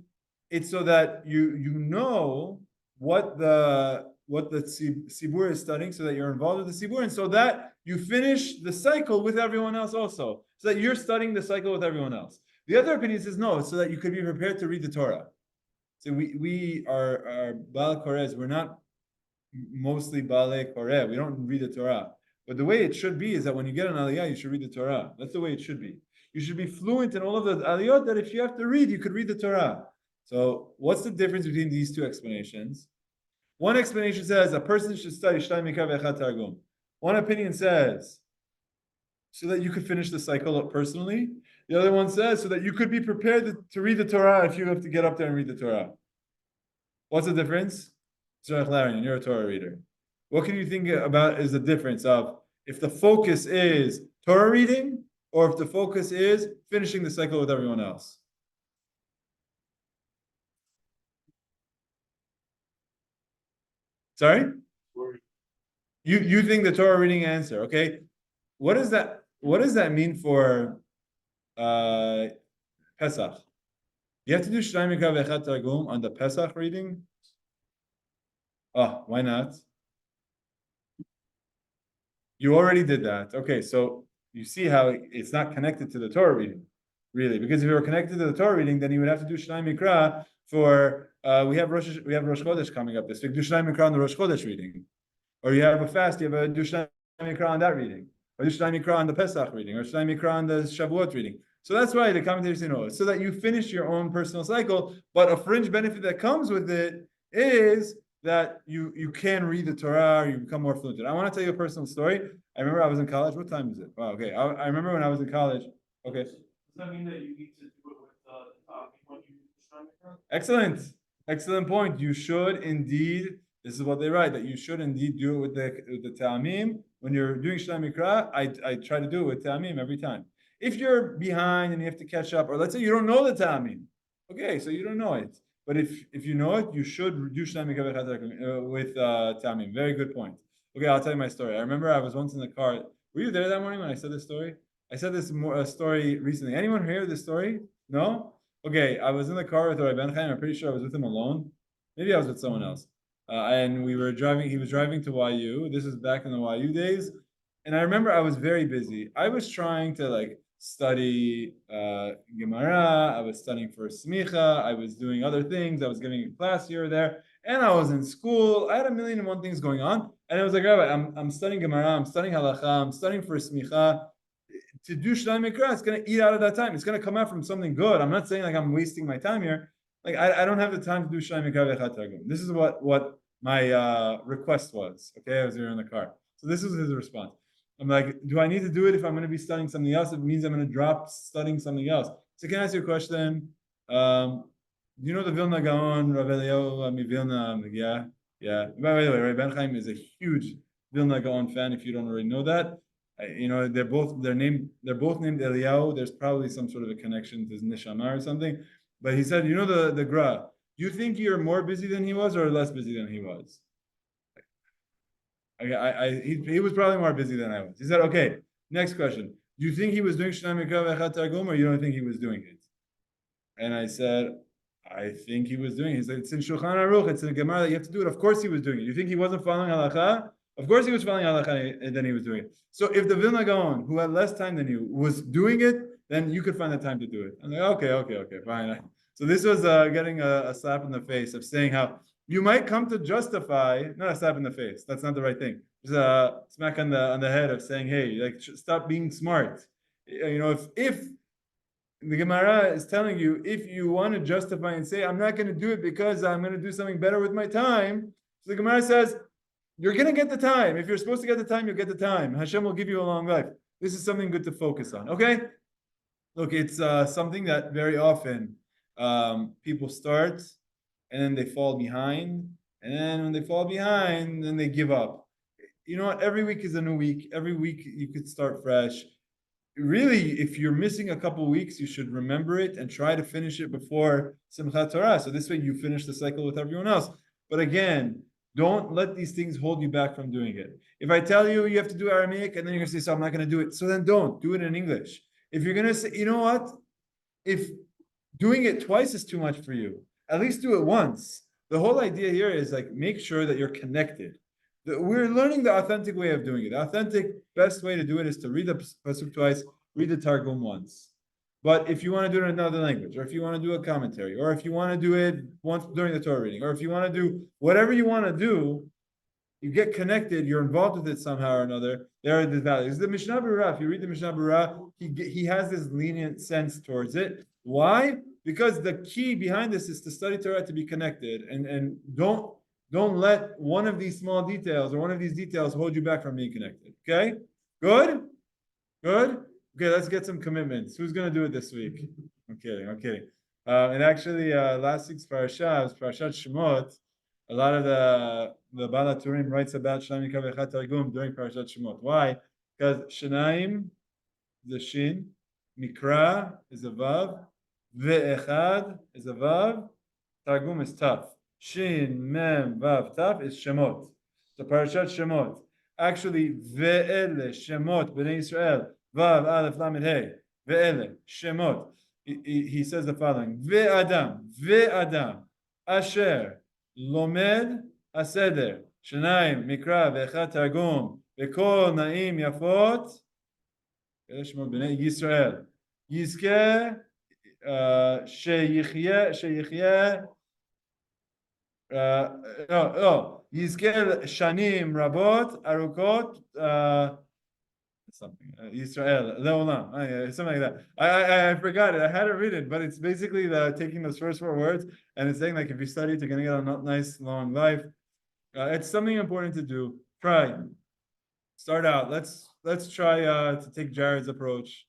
it's so that you know what the Sibur is studying, so that you're involved with the Sibur, and so that you finish the cycle with everyone else also. So that you're studying the cycle with everyone else. The other opinion says no, so that you could be prepared to read the Torah. So we are Baal Korez. We're not mostly Baalei Koreh. We don't read the Torah. But the way it should be is that when you get an aliyah, you should read the Torah. That's the way it should be. You should be fluent in all of the aliyot that if you have to read, you could read the Torah. So what's the difference between these 2 explanations? One explanation says a person should study Shenayim Mikarah v'chat Targum. One opinion says so that you could finish the cycle personally. The other one says so that you could be prepared to read the Torah if you have to get up there and read the Torah. What's the difference? Zerach Larian, you're a Torah reader. What can you think about is the difference of if the focus is Torah reading or if the focus is finishing the cycle with everyone else? Sorry? You think the Torah reading answer, okay? What does that mean for Pesach? You have to do Shenayim Mikarah v'echad Targum on the Pesach reading? Oh, why not? You already did that. Okay, so you see how it's not connected to the Torah reading, really. Because if you were connected to the Torah reading, then you would have to do Shenayim Mikarah for we have Rosh Chodesh coming up this week. Do Shenayim Mikarah on the Rosh Chodesh reading, or you have a fast. You have a do Shenayim Mikarah on that reading, or do Shenayim Mikarah on the Pesach reading, or Shenayim Mikarah on the Shavuot reading. So that's why the commentators say no, so that you finish your own personal cycle. But a fringe benefit that comes with it is that you can read the Torah, or you become more fluent. I want to tell you a personal story. I remember I was in college. What time is it? Wow, okay. I remember when I was in college. Okay. Does that mean that you need to do it with when you Shenayim Mikarah? Excellent point. You should indeed. This is what they write, that you should indeed do it with the ta'amim. When you're doing Shenayim Mikarah, I try to do it with ta'amim every time. If you're behind and you have to catch up, or let's say you don't know the ta'amim, okay, so you don't know it. But if you know it, you should do Shenayim Mikarah with ta'amim. Very good point. Okay, I'll tell you my story. I remember I was once in the car. Were you there that morning when I said this story? I said this story recently. Anyone hear this story? No? Okay, I was in the car with Rabbi Ben Chaim. I'm pretty sure I was with him alone. Maybe I was with someone else. And we were driving. He was driving to YU. This is back in the YU days. And I remember I was very busy. I was trying to study Gemara. I was studying for Smicha. I was doing other things. I was giving a class here or there. And I was in school. I had 1,000,001 things going on. And I was like, Rabbi, I'm studying Gemara. I'm studying Halacha. I'm studying for Smicha. To do Shenayim Mikarah, it's going to eat out of that time. It's going to come out from something good. I'm not saying I'm wasting my time here. I don't have the time to do Shenayim Mikarah v'echad Targum. This is what my request was. Okay, I was here in the car. So this was his response. I'm like, do I need to do it if I'm going to be studying something else? It means I'm going to drop studying something else. So can I ask you a question? Do you know the Vilna Gaon, Rav Eliyahu Vilna? Yeah. By the way, Rabbi Ben Chaim is a huge Vilna Gaon fan. If you don't already know that, they're both named Eliyahu. There's probably some sort of a connection to his neshama or something. But he said, the Gra. Do you think you're more busy than he was, or less busy than he was? He was probably more busy than I was. He said, okay, next question. Do you think he was doing Shenayim Mikarah v'echad Targum, or you don't think he was doing it? And I said, I think he was doing it. He said, it's in Shulchan Aruch, it's in a Gemara that you have to do it. Of course he was doing it. You think he wasn't following halacha? Of course he was following halacha, and then he was doing it. So if the Vilna Gaon, who had less time than you, was doing it, then you could find the time to do it. I'm like, okay, fine. So this was getting a slap in the face of saying how you might come to justify, not a slap in the face, that's not the right thing. Just a smack on the head of saying, hey, stop being smart. If the Gemara is telling you, if you want to justify and say, I'm not going to do it because I'm going to do something better with my time, so the Gemara says, you're going to get the time. If you're supposed to get the time, you'll get the time. Hashem will give you a long life. This is something good to focus on, okay? Look, it's something that very often people start and then they fall behind. And then when they fall behind, then they give up. You know what? Every week is a new week. Every week you could start fresh. Really, if you're missing a couple weeks, you should remember it and try to finish it before Simchat Torah. So this way you finish the cycle with everyone else. But again, don't let these things hold you back from doing it. If I tell you you have to do Aramaic and then you're going to say, so I'm not going to do it. So then don't. Do it in English. If you're going to say, you know what? If doing it twice is too much for you, at least do it once. The whole idea here is make sure that you're connected. We're learning the authentic way of doing it. The authentic best way to do it is to read the pasuk twice, read the Targum once. But if you want to do it in another language, or if you want to do a commentary, or if you want to do it once during the Torah reading, or if you want to do whatever you want to do, you get connected, you're involved with it somehow or another. There are the values. The Mishnah Berachot, if you read the Mishnah Berachot, he has this lenient sense towards it. Why? Because the key behind this is to study Torah to be connected, and don't let one of these small details or one of these details hold you back from being connected. Okay? Good? Okay, let's get some commitments. Who's going to do it this week? I'm kidding. And actually, last week's parasha was Parashat Shemot. A lot of the Bala Turim writes about Shenayim Mikarah v'echad Targum during Parashat Shemot. Why? Because Shenayim is a shin, Mikrah is a vav, ve'echad is a vav, Targum is tough. Shin Mem Vav Taf is Shemot. So Parashat Shemot. Actually, Ve'ele Shemot Bnei Israel Vav Aleph Lamed Hey Ve'ele Shemot. He says the following: Ve'adam Asher Lomed Aseder Shenayim Mikarah ve'echad Targum ve'kol Na'im Yafot Shemot Bnei Yisrael Yizkeh Sheyichye Yizkel Shanim Rabot Arukot something Israel Leolam something like that. I forgot it. I had it written, but it's basically taking those first four words and it's saying like if you study it, you're gonna get a nice long life. It's something important to do. Try. Start out. Let's try to take Jared's approach.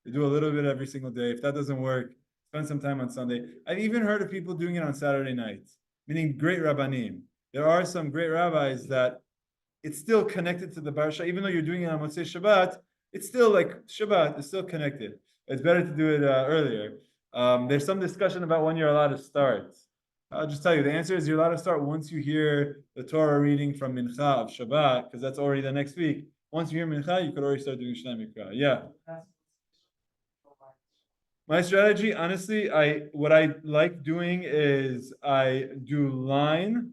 To do a little bit every single day. If that doesn't work, spend some time on Sunday. I've even heard of people doing it on Saturday nights, meaning great rabbanim. There are some great rabbis that it's still connected to the Barsha, even though you're doing it on Motzei Shabbat, it's still like Shabbat, it's still connected. It's better to do it earlier. There's some discussion about when you're allowed to start. I'll just tell you, the answer is you're allowed to start once you hear the Torah reading from Mincha of Shabbat, because that's already the next week. Once you hear Mincha, you could already start doing Shenayim Mikarah. Yeah. My strategy, honestly, what I like doing is I do line,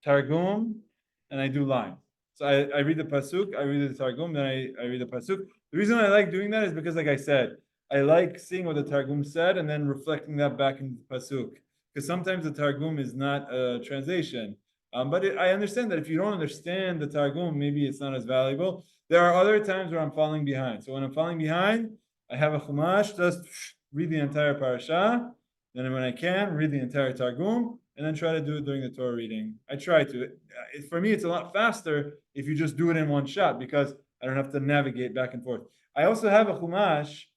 Targum, and I do line. So I read the pasuk, I read the Targum, then I read the pasuk. The reason I like doing that is because, like I said, I like seeing what the Targum said and then reflecting that back into the pasuk. Because sometimes the Targum is not a translation. But I understand that if you don't understand the Targum, maybe it's not as valuable. There are other times where I'm falling behind. So when I'm falling behind, I have a chumash, just read the entire parasha. Then when I can, read the entire Targum, and then try to do it during the Torah reading. I try to. For me, it's a lot faster if you just do it in one shot because I don't have to navigate back and forth. I also have a chumash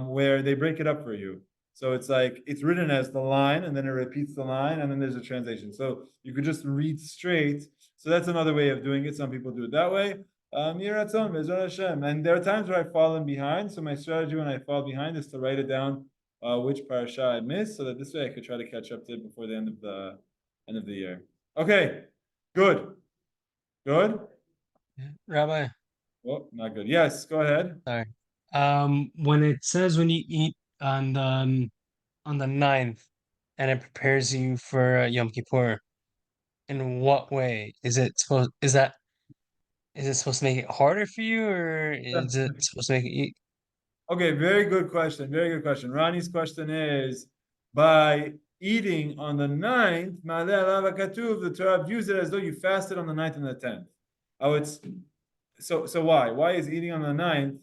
where they break it up for you. So it's like, it's written as the line, and then it repeats the line, and then there's a translation. So you could just read straight. So that's another way of doing it. Some people do it that way. And there are times where I've fallen behind. So my strategy when I fall behind is to write it down which parasha I missed, so that this way I could try to catch up to it before the end of the year. Okay, good. Rabbi, Oh, not good. Yes, go ahead. sorry. When it says when you eat on the 9th and it prepares you for Yom Kippur, in what way is it supposed to make it harder for you, or is it supposed to make it eat? Okay, very good question. Very good question. Ronnie's question is by eating on the 9th, the Torah views it as though you fasted on the 9th and the 10th. Oh, it's so why? Why is eating on the 9th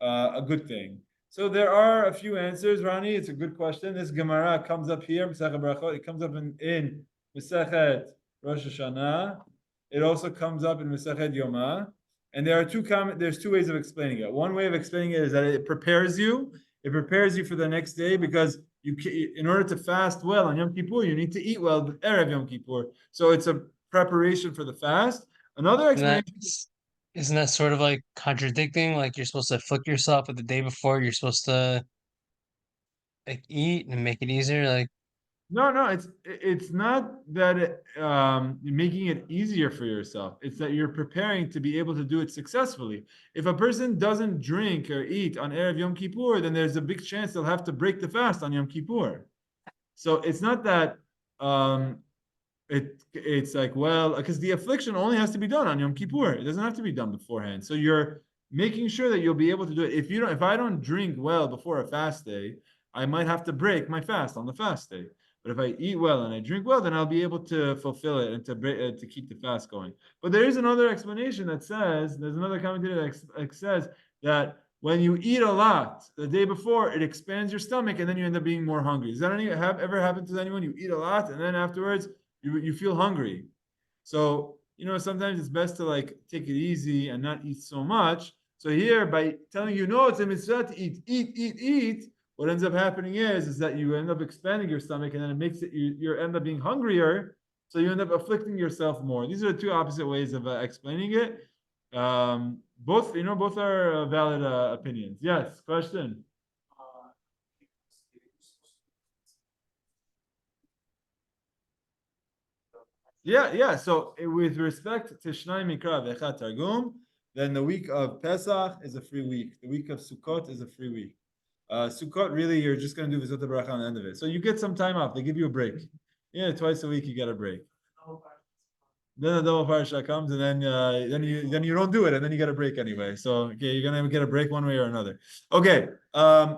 a good thing? So there are a few answers, Ronnie. It's a good question. This Gemara comes up here, Masechet Berachot. It comes up in Masechet Rosh Hashanah. It also comes up in Masechet Yomah. And there's two ways of explaining it. One way of explaining it is that it prepares you. It prepares you for the next day because in order to fast well on Yom Kippur, you need to eat well Erev Yom Kippur. So it's a preparation for the fast. Another explanation. Isn't that sort of like contradicting? Like you're supposed to afflict yourself, but the day before you're supposed to like eat and make it easier. Like No, it's not that making it easier for yourself. It's that you're preparing to be able to do it successfully. If a person doesn't drink or eat on Erev Yom Kippur, then there's a big chance they'll have to break the fast on Yom Kippur. So it's not that it's like, well, because the affliction only has to be done on Yom Kippur. It doesn't have to be done beforehand. So you're making sure that you'll be able to do it. If I don't drink well before a fast day, I might have to break my fast on the fast day. But if I eat well and I drink well, then I'll be able to fulfill it and to keep the fast going. But there is another explanation that says, there's another commentator that says that when you eat a lot the day before, it expands your stomach and then you end up being more hungry. Does that ever happen to anyone? You eat a lot and then afterwards you feel hungry. So, sometimes it's best to like take it easy and not eat so much. So here, by telling you, no, it's a mitzvah to eat, what ends up happening is that you end up expanding your stomach, and then it makes it you end up being hungrier, so you end up afflicting yourself more. These are the two opposite ways of explaining it. Both are valid opinions. Yes, question. Yeah. So with respect to Shenayim Mikarah ve'echad Targum, then the week of Pesach is a free week. The week of Sukkot is a free week. Sukkot, really, you're just going to do Vizot Bracha on the end of it. So you get some time off. They give you a break. Yeah, twice a week you get a break. Then the double parasha comes, and then you don't do it, and then you get a break anyway. So okay, you're gonna get a break one way or another. Okay,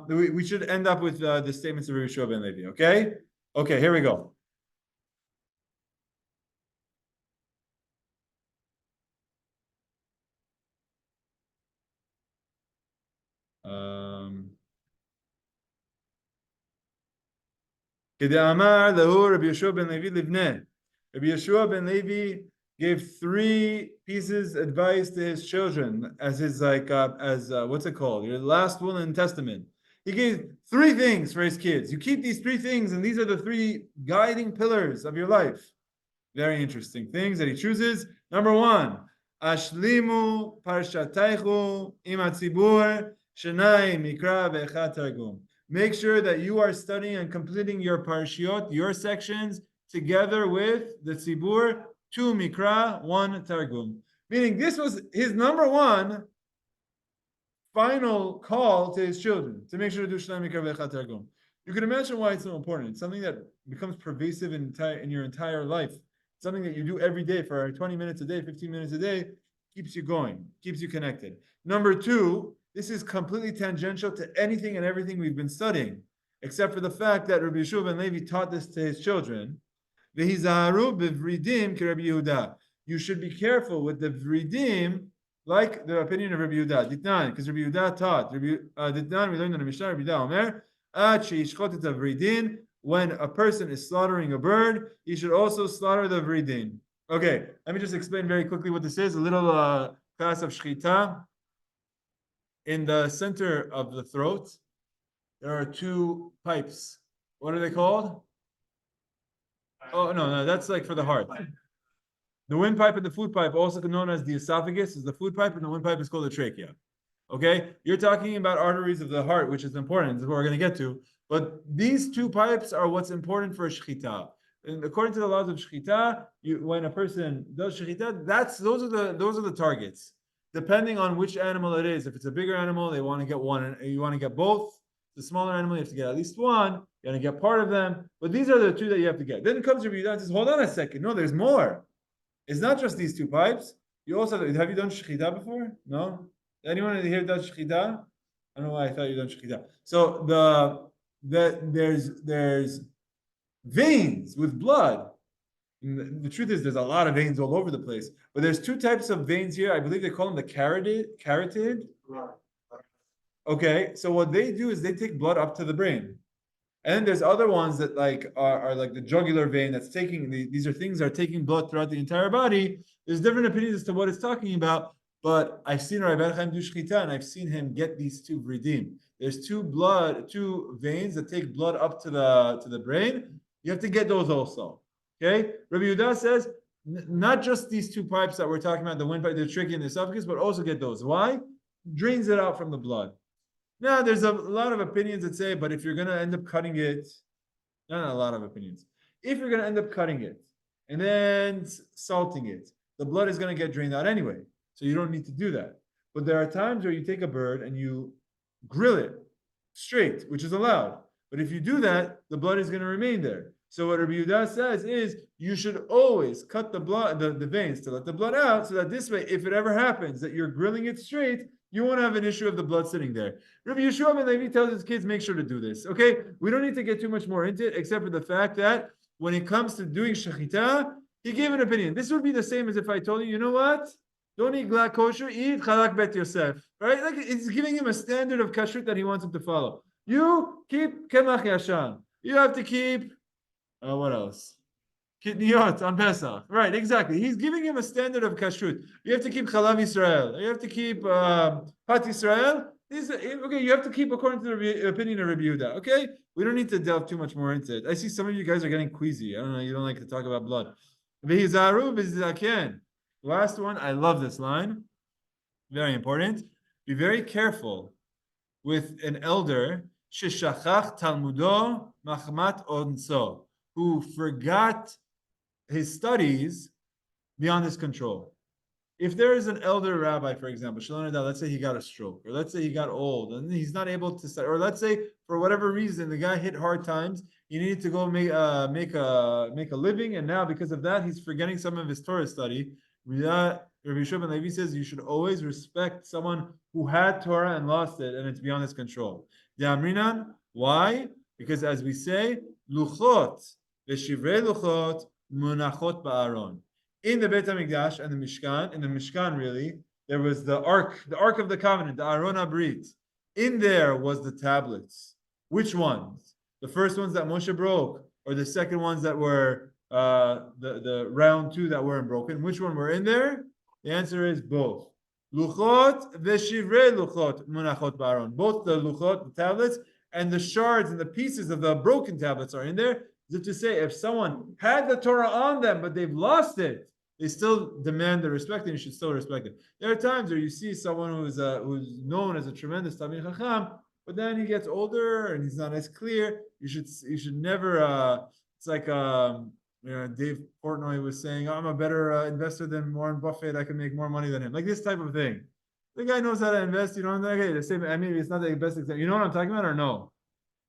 we should end up with the statements of Rav Sheshet Ben Levi. Okay, here we go. Kedamar lahu Rabbi Yehoshua Ben Levi livneh. Rabbi Yehoshua Ben Levi gave 3 pieces advice to his children as his what's it called? Your last will and testament. He gave 3 things for his kids. You keep these 3 things, and these are the 3 guiding pillars of your life. Very interesting things that he chooses. Number 1, Ashlimu parshataychu im hatzibur Shenayim Mikarah ve'echad Targum. Make sure that you are studying and completing your parshiot, your sections, together with the tzibur, 2 Mikrah, 1 Targum. Meaning this was his number 1 final call to his children, to make sure to do Shenayim Mikarah ve'echad Targum. You can imagine why it's so important. It's something that becomes pervasive in your entire life. It's something that you do every day for 20 minutes a day, 15 minutes a day, keeps you going, keeps you connected. Number 2, this is completely tangential to anything and everything we've been studying, except for the fact that Rabbi Yehoshua Ben Levi taught this to his children. Vehizaharu b'Veridin ki Rabbi Yehuda. You should be careful with the Veridin, like the opinion of Rabbi Yehuda. Ditnan, because Rabbi Yehuda taught. Ditnan, we learned in the Mishnah, Rabbi Yehuda Omer, Ad she'ishchot et Veridin. When a person is slaughtering a bird, he should also slaughter the Veridin. Okay, let me just explain very quickly what this is. A little class of shechita. In the center of the throat, there are 2 pipes. What are they called? Oh, no, that's like for the heart. The windpipe and the food pipe, also known as the esophagus, is the food pipe, and the windpipe is called the trachea. Okay? You're talking about arteries of the heart, which is important. This is what we're going to get to. But these 2 pipes are what's important for a shechita. And according to the laws of shechita, when a person does shechita, those are the targets. Depending on which animal it is, if it's a bigger animal, they want to get one, and you want to get both. The smaller animal, you have to get at least one. You're going to get part of them. But these are the 2 that you have to get. Then comes Rabbi Yehuda and says, hold on a second. No, there's more. It's not just these 2 pipes. You also have you done shechita before? No? Anyone here done shechita? I don't know why I thought you done shechita. So there's veins with blood. The truth is, there's a lot of veins all over the place. But there's 2 types of veins here. I believe they call them the carotid. Okay, so what they do is they take blood up to the brain. And then there's other ones that are like the jugular vein that's taking, these are things that are taking blood throughout the entire body. There's different opinions as to what it's talking about, but I've seen Rabbi do shechita, and I've seen him get these 2 Veridin. There's 2 veins that take blood up to the brain. You have to get those also. Okay, Rabbi Yehuda says not just these 2 pipes that we're talking about, the windpipe, the trachea, and the esophagus, but also get those. Why? Drains it out from the blood. Now, there's a lot of opinions that say, but if you're going to end up cutting it, not a lot of opinions. If you're going to end up cutting it and then salting it, the blood is going to get drained out anyway. So you don't need to do that. But there are times where you take a bird and you grill it straight, which is allowed. But if you do that, the blood is going to remain there. So what Rabbi Yehuda says is you should always cut the blood, the veins to let the blood out, so that this way, if it ever happens that you're grilling it straight, you won't have an issue of the blood sitting there. Rabbi Yehoshua Ben Levi tells his kids, make sure to do this. Okay, we don't need to get too much more into it, except for the fact that when it comes to doing shechita, he gave an opinion. This would be the same as if I told you, you know what? Don't eat glak kosher, eat chalak bet Yosef. Right? Like it's giving him a standard of kashrut that he wants him to follow. You keep kemach yashan. You have to keep what else? Kitniyot on Pesach. Right, exactly. He's giving him a standard of kashrut. You have to keep Chalav Yisrael. You have to keep Pat Yisrael. Okay, you have to keep according to the opinion of Rabbi Yehuda. Okay? We don't need to delve too much more into it. I see some of you guys are getting queasy. I don't know, you don't like to talk about blood. Vehizaru b'zaken. Last one, I love this line. Very important. Be very careful with an elder, sheshachach talmudo machmat onso, who forgot his studies beyond his control. If there is an elder rabbi, for example, let's say he got a stroke, or let's say he got old and he's not able to study, or let's say for whatever reason the guy hit hard times, he needed to go make a living, and now because of that he's forgetting some of his Torah study. Rav Sheshet Ben Levi says you should always respect someone who had Torah and lost it, and it's beyond his control. Why? Because as we say, lukhot v'shivrei lukhot munachot ba'aron. In the Beit HaMikdash and the Mishkan really, there was the Ark of the Covenant, the Aron HaBrit. In there was the tablets. Which ones? The first ones that Moshe broke, or the second ones that were the round two that weren't broken? Which one were in there? The answer is both. Lukhot v'shivrei lukhot munachot ba'aron. Both the lukhot, the tablets, and the shards and the pieces of the broken tablets are in there. As if to say, if someone had the Torah on them, but they've lost it, they still demand the respect, and you should still respect it. There are times where you see someone who's known as a tremendous Talmid Chacham, but then he gets older and he's not as clear. You should never. It's like Dave Portnoy was saying, I'm a better investor than Warren Buffett. I can make more money than him. Like this type of thing. The guy knows how to invest. You know, the same. I mean, it's not the best example. You know what I'm talking about, or no?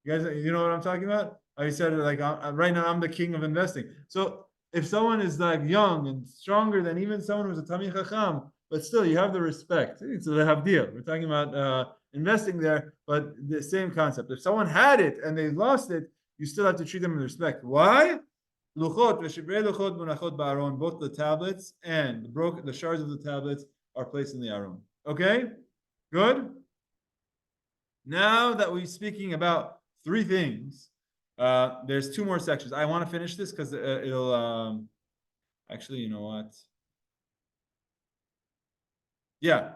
You guys, you know what I'm talking about? I said like right now I'm the king of investing. So if someone is like young and stronger than even someone who's a Talmid Chacham, but still you have the respect. It's a havdil. We're talking about investing there, but the same concept. If someone had it and they lost it, you still have to treat them with respect. Why? Lukhot v'shivrei lukhot munachot ba'aron. Both the tablets and the shards of the tablets are placed in the Aron. Okay, good. Now that we're speaking about three things. There's two more sections. I want to finish this because it'll actually, you know what? Yeah.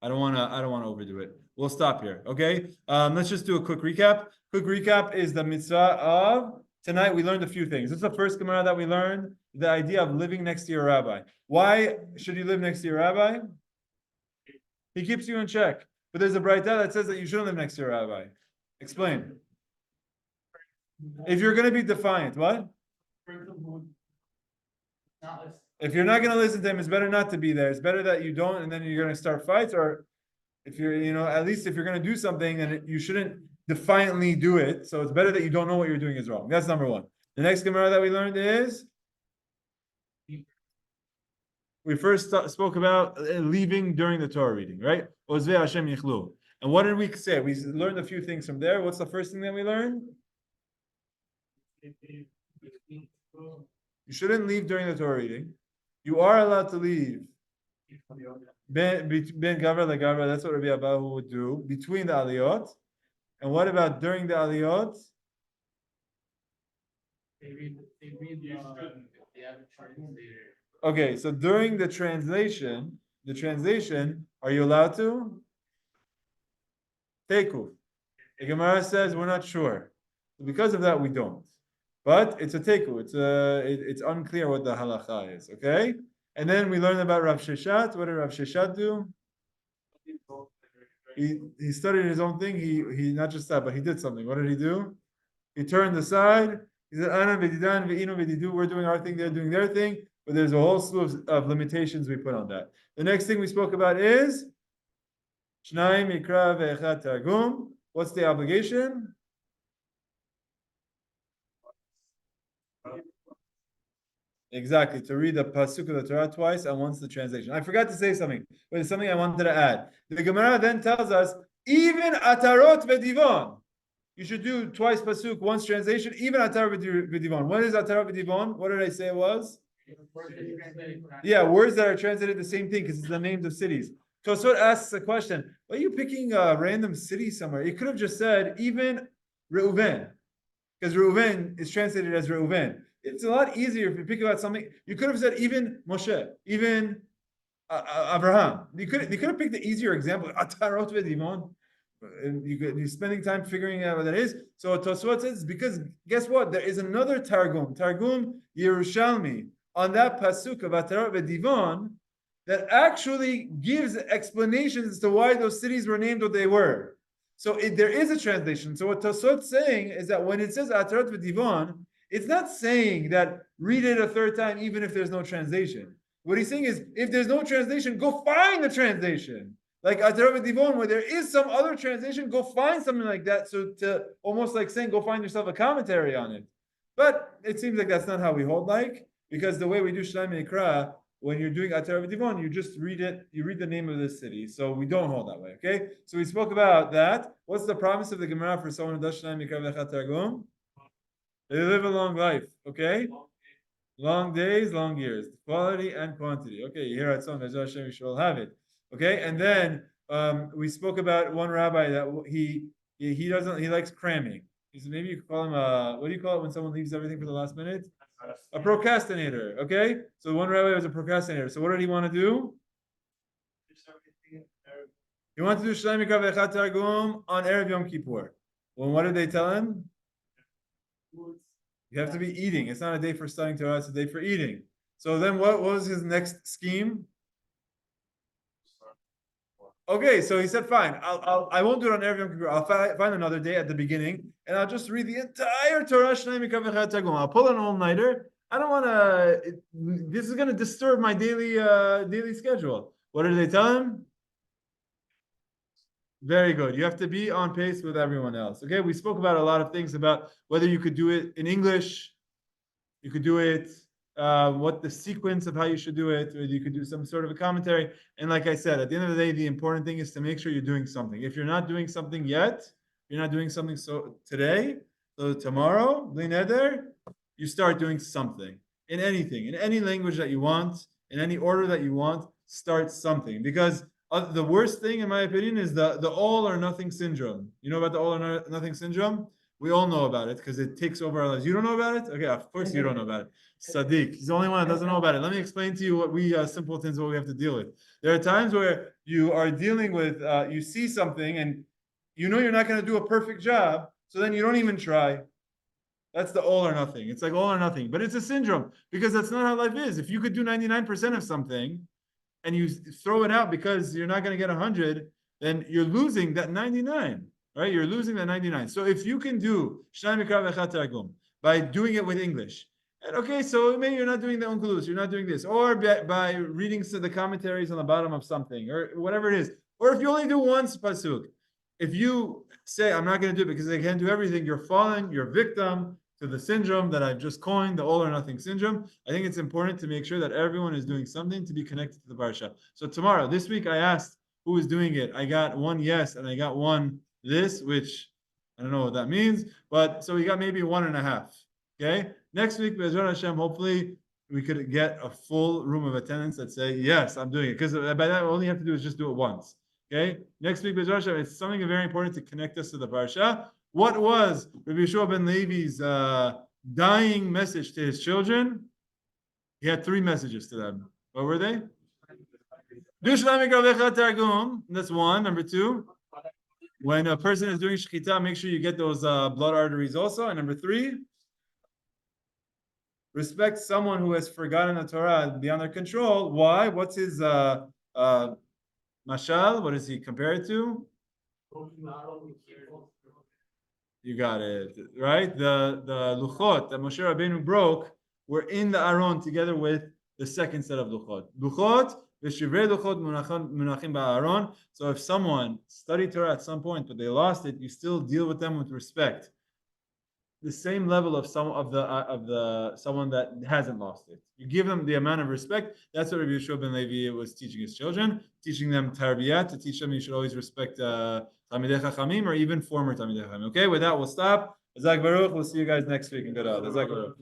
I don't want to overdo it. We'll stop here. Okay. Let's just do a quick recap. Quick recap is the mitzvah of tonight. We learned a few things. This is the first Gemara that we learned, the idea of living next to your rabbi. Why should you live next to your rabbi? He keeps you in check. But there's a braita that says that you shouldn't live next to your rabbi. Explain. If you're going to be defiant, what? If you're not going to listen to him, it's better not to be there. It's better that you don't, and then you're going to start fights. Or if you're, at least if you're going to do something, then you shouldn't defiantly do it. So it's better that you don't know what you're doing is wrong. That's number one. The next Gemara that we learned is we first spoke about leaving during the Torah reading, right? Ozvei Hashem yichlu. And what did we say? We learned a few things from there. What's the first thing that we learned? You shouldn't leave during the Torah reading. You are allowed to leave. Ben Gavra LeGavra, that's what Rabbi Abahu would do, between the aliyot. And what about during the aliyot? Okay, so during the translation, are you allowed to? Teku. The Gemara says we're not sure. Because of that, we don't. But it's a teku. It's unclear what the halacha is. Okay, and then we learned about Rav Sheshet. What did Rav Sheshet do? He studied his own thing. He not just that, but he did something. What did he do? He turned aside. He said, "Ana v'didan ve'inu v'didu." We're doing our thing. They're doing their thing. But there's a whole slew of limitations we put on that. The next thing we spoke about is Shenayim Mikarah ve'echad Targum. What's the obligation? Exactly, to read the pasuk of the Torah twice and once the translation. I forgot to say something, but it's something I wanted to add. The Gemara then tells us, even atarot v'divon, you should do twice pasuk, once translation, even atarot v'divon. What is atarot v'divon? What did I say it was? Yeah, words that are translated the same thing because it's the names of cities. Tosfot asks a question, why are you picking a random city somewhere? You could have just said, even Reuven, because Reuven is translated as Reuven. It's a lot easier if you pick about something. You could have said even Moshe, even Abraham. You could have picked the easier example. Atarot v'divon. You're spending time figuring out what that is. So Tosfot says because guess what? There is another Targum Yerushalmi on that pasuk of Atarot v'divon that actually gives explanations as to why those cities were named what they were. So there is a translation. So what Tosfot's saying is that when it says Atarot v'divon, it's not saying that read it a third time even if there's no translation. What he's saying is, if there's no translation, go find the translation. Like at Rabbi Divon, where there is some other translation, go find something like that. So to almost like saying, go find yourself a commentary on it. But it seems like that's not how we hold like, because the way we do Shenayim Mikarah, when you're doing Atar Rabbi Divon, you just read it, you read the name of the city. So we don't hold that way, okay? So we spoke about that. What's the promise of the Gemara for someone who does Shenayim Mikarah Targum? They live a long life, okay? Long days, long years, quality and quantity. Okay, you hear it, so Hashem, you should all have it. Okay, and then we spoke about one rabbi that he likes cramming. He said maybe you could call him what do you call it when someone leaves everything for the last minute? A procrastinator. Okay, so one rabbi was a procrastinator. So what did he want to do? He wanted to do Shenayim Mikarah v'Echad Targum on Erev Yom Kippur. Well, what did they tell him? You have to be eating. It's not a day for studying Torah, it's a day for eating. So then what was his next scheme? Okay, so he said, fine, I won't do it on Erev Yom Kippur. I'll find another day at the beginning, and I'll just read the entire Torah, Shenayim Mikarah v'Echad Targum. I'll pull an all-nighter. I don't want to, this is going to disturb my daily schedule. What did they tell him? Very good. You have to be on pace with everyone else. Okay, we spoke about a lot of things about whether you could do it in English, you could do it, what the sequence of how you should do it, or you could do some sort of a commentary. And like I said, at the end of the day, the important thing is to make sure you're doing something. If you're not doing something yet, you're not doing something so today, so tomorrow, bli neder, you start doing something in anything, in any language that you want, in any order that you want, start something. Because the worst thing, in my opinion, is the all or nothing syndrome. You know about the all or nothing syndrome? We all know about it because it takes over our lives. You don't know about it? Okay, of course you don't know about it. Sadiq, he's the only one that doesn't know about it. Let me explain to you what we simpletons, what we have to deal with. There are times where you are dealing with, you see something and you know you're not going to do a perfect job, so then you don't even try. That's the all or nothing. It's like all or nothing. But it's a syndrome because that's not how life is. If you could do 99% of something, and you throw it out because you're not going to get 100, then you're losing that 99, right? You're losing that 99. So if you can do Shenayim Mikarah v'Echad Targum by doing it with English, and okay, so maybe you're not doing the onkelos, you're not doing this, or by reading the commentaries on the bottom of something, or whatever it is, or if you only do one pasuk, if you say, I'm not going to do it because I can't do everything, you're falling, you're a victim to the syndrome that I've just coined, the all or nothing syndrome. I think it's important to make sure that everyone is doing something to be connected to the parsha. So tomorrow, this week, I asked who is doing it. I got one yes, and I got one this, which I don't know what that means, but so we got maybe 1.5. Okay, next week, Be'ezrat Hashem, hopefully we could get a full room of attendance that say yes, I'm doing it, because by that all you have to do is just do it once. Okay, next week, Be'ezrat Hashem, it's something very important to connect us to the parsha. What was Rav Yehoshua Ben Levi's dying message to his children? He had 3 messages to them. What were they? Do Shenayim Mikarah v'Echad Targum. That's one. Number 2, when a person is doing shechita, make sure you get those blood arteries also. And number 3, respect someone who has forgotten the Torah beyond their control. Why? What's his mashal? What does he compare it to? You got it, right? The lukhot that Moshe Rabbeinu broke were in the Aron together with the second set of lukhot. Lukhot, v'shivrei lukhot munachim ba'aron. So if someone studied Torah at some point but they lost it, you still deal with them with respect. The same level of someone that hasn't lost it. You give them the amount of respect. That's what Rabbi Yehoshua Ben Levi was teaching his children, teaching them tarbiyat, to teach them you should always respect Talmidei Chachamim or even former Talmidei Chachamim. Okay, with that we'll stop. Azak Baruch. We'll see you guys next week in Good Azak Baruch.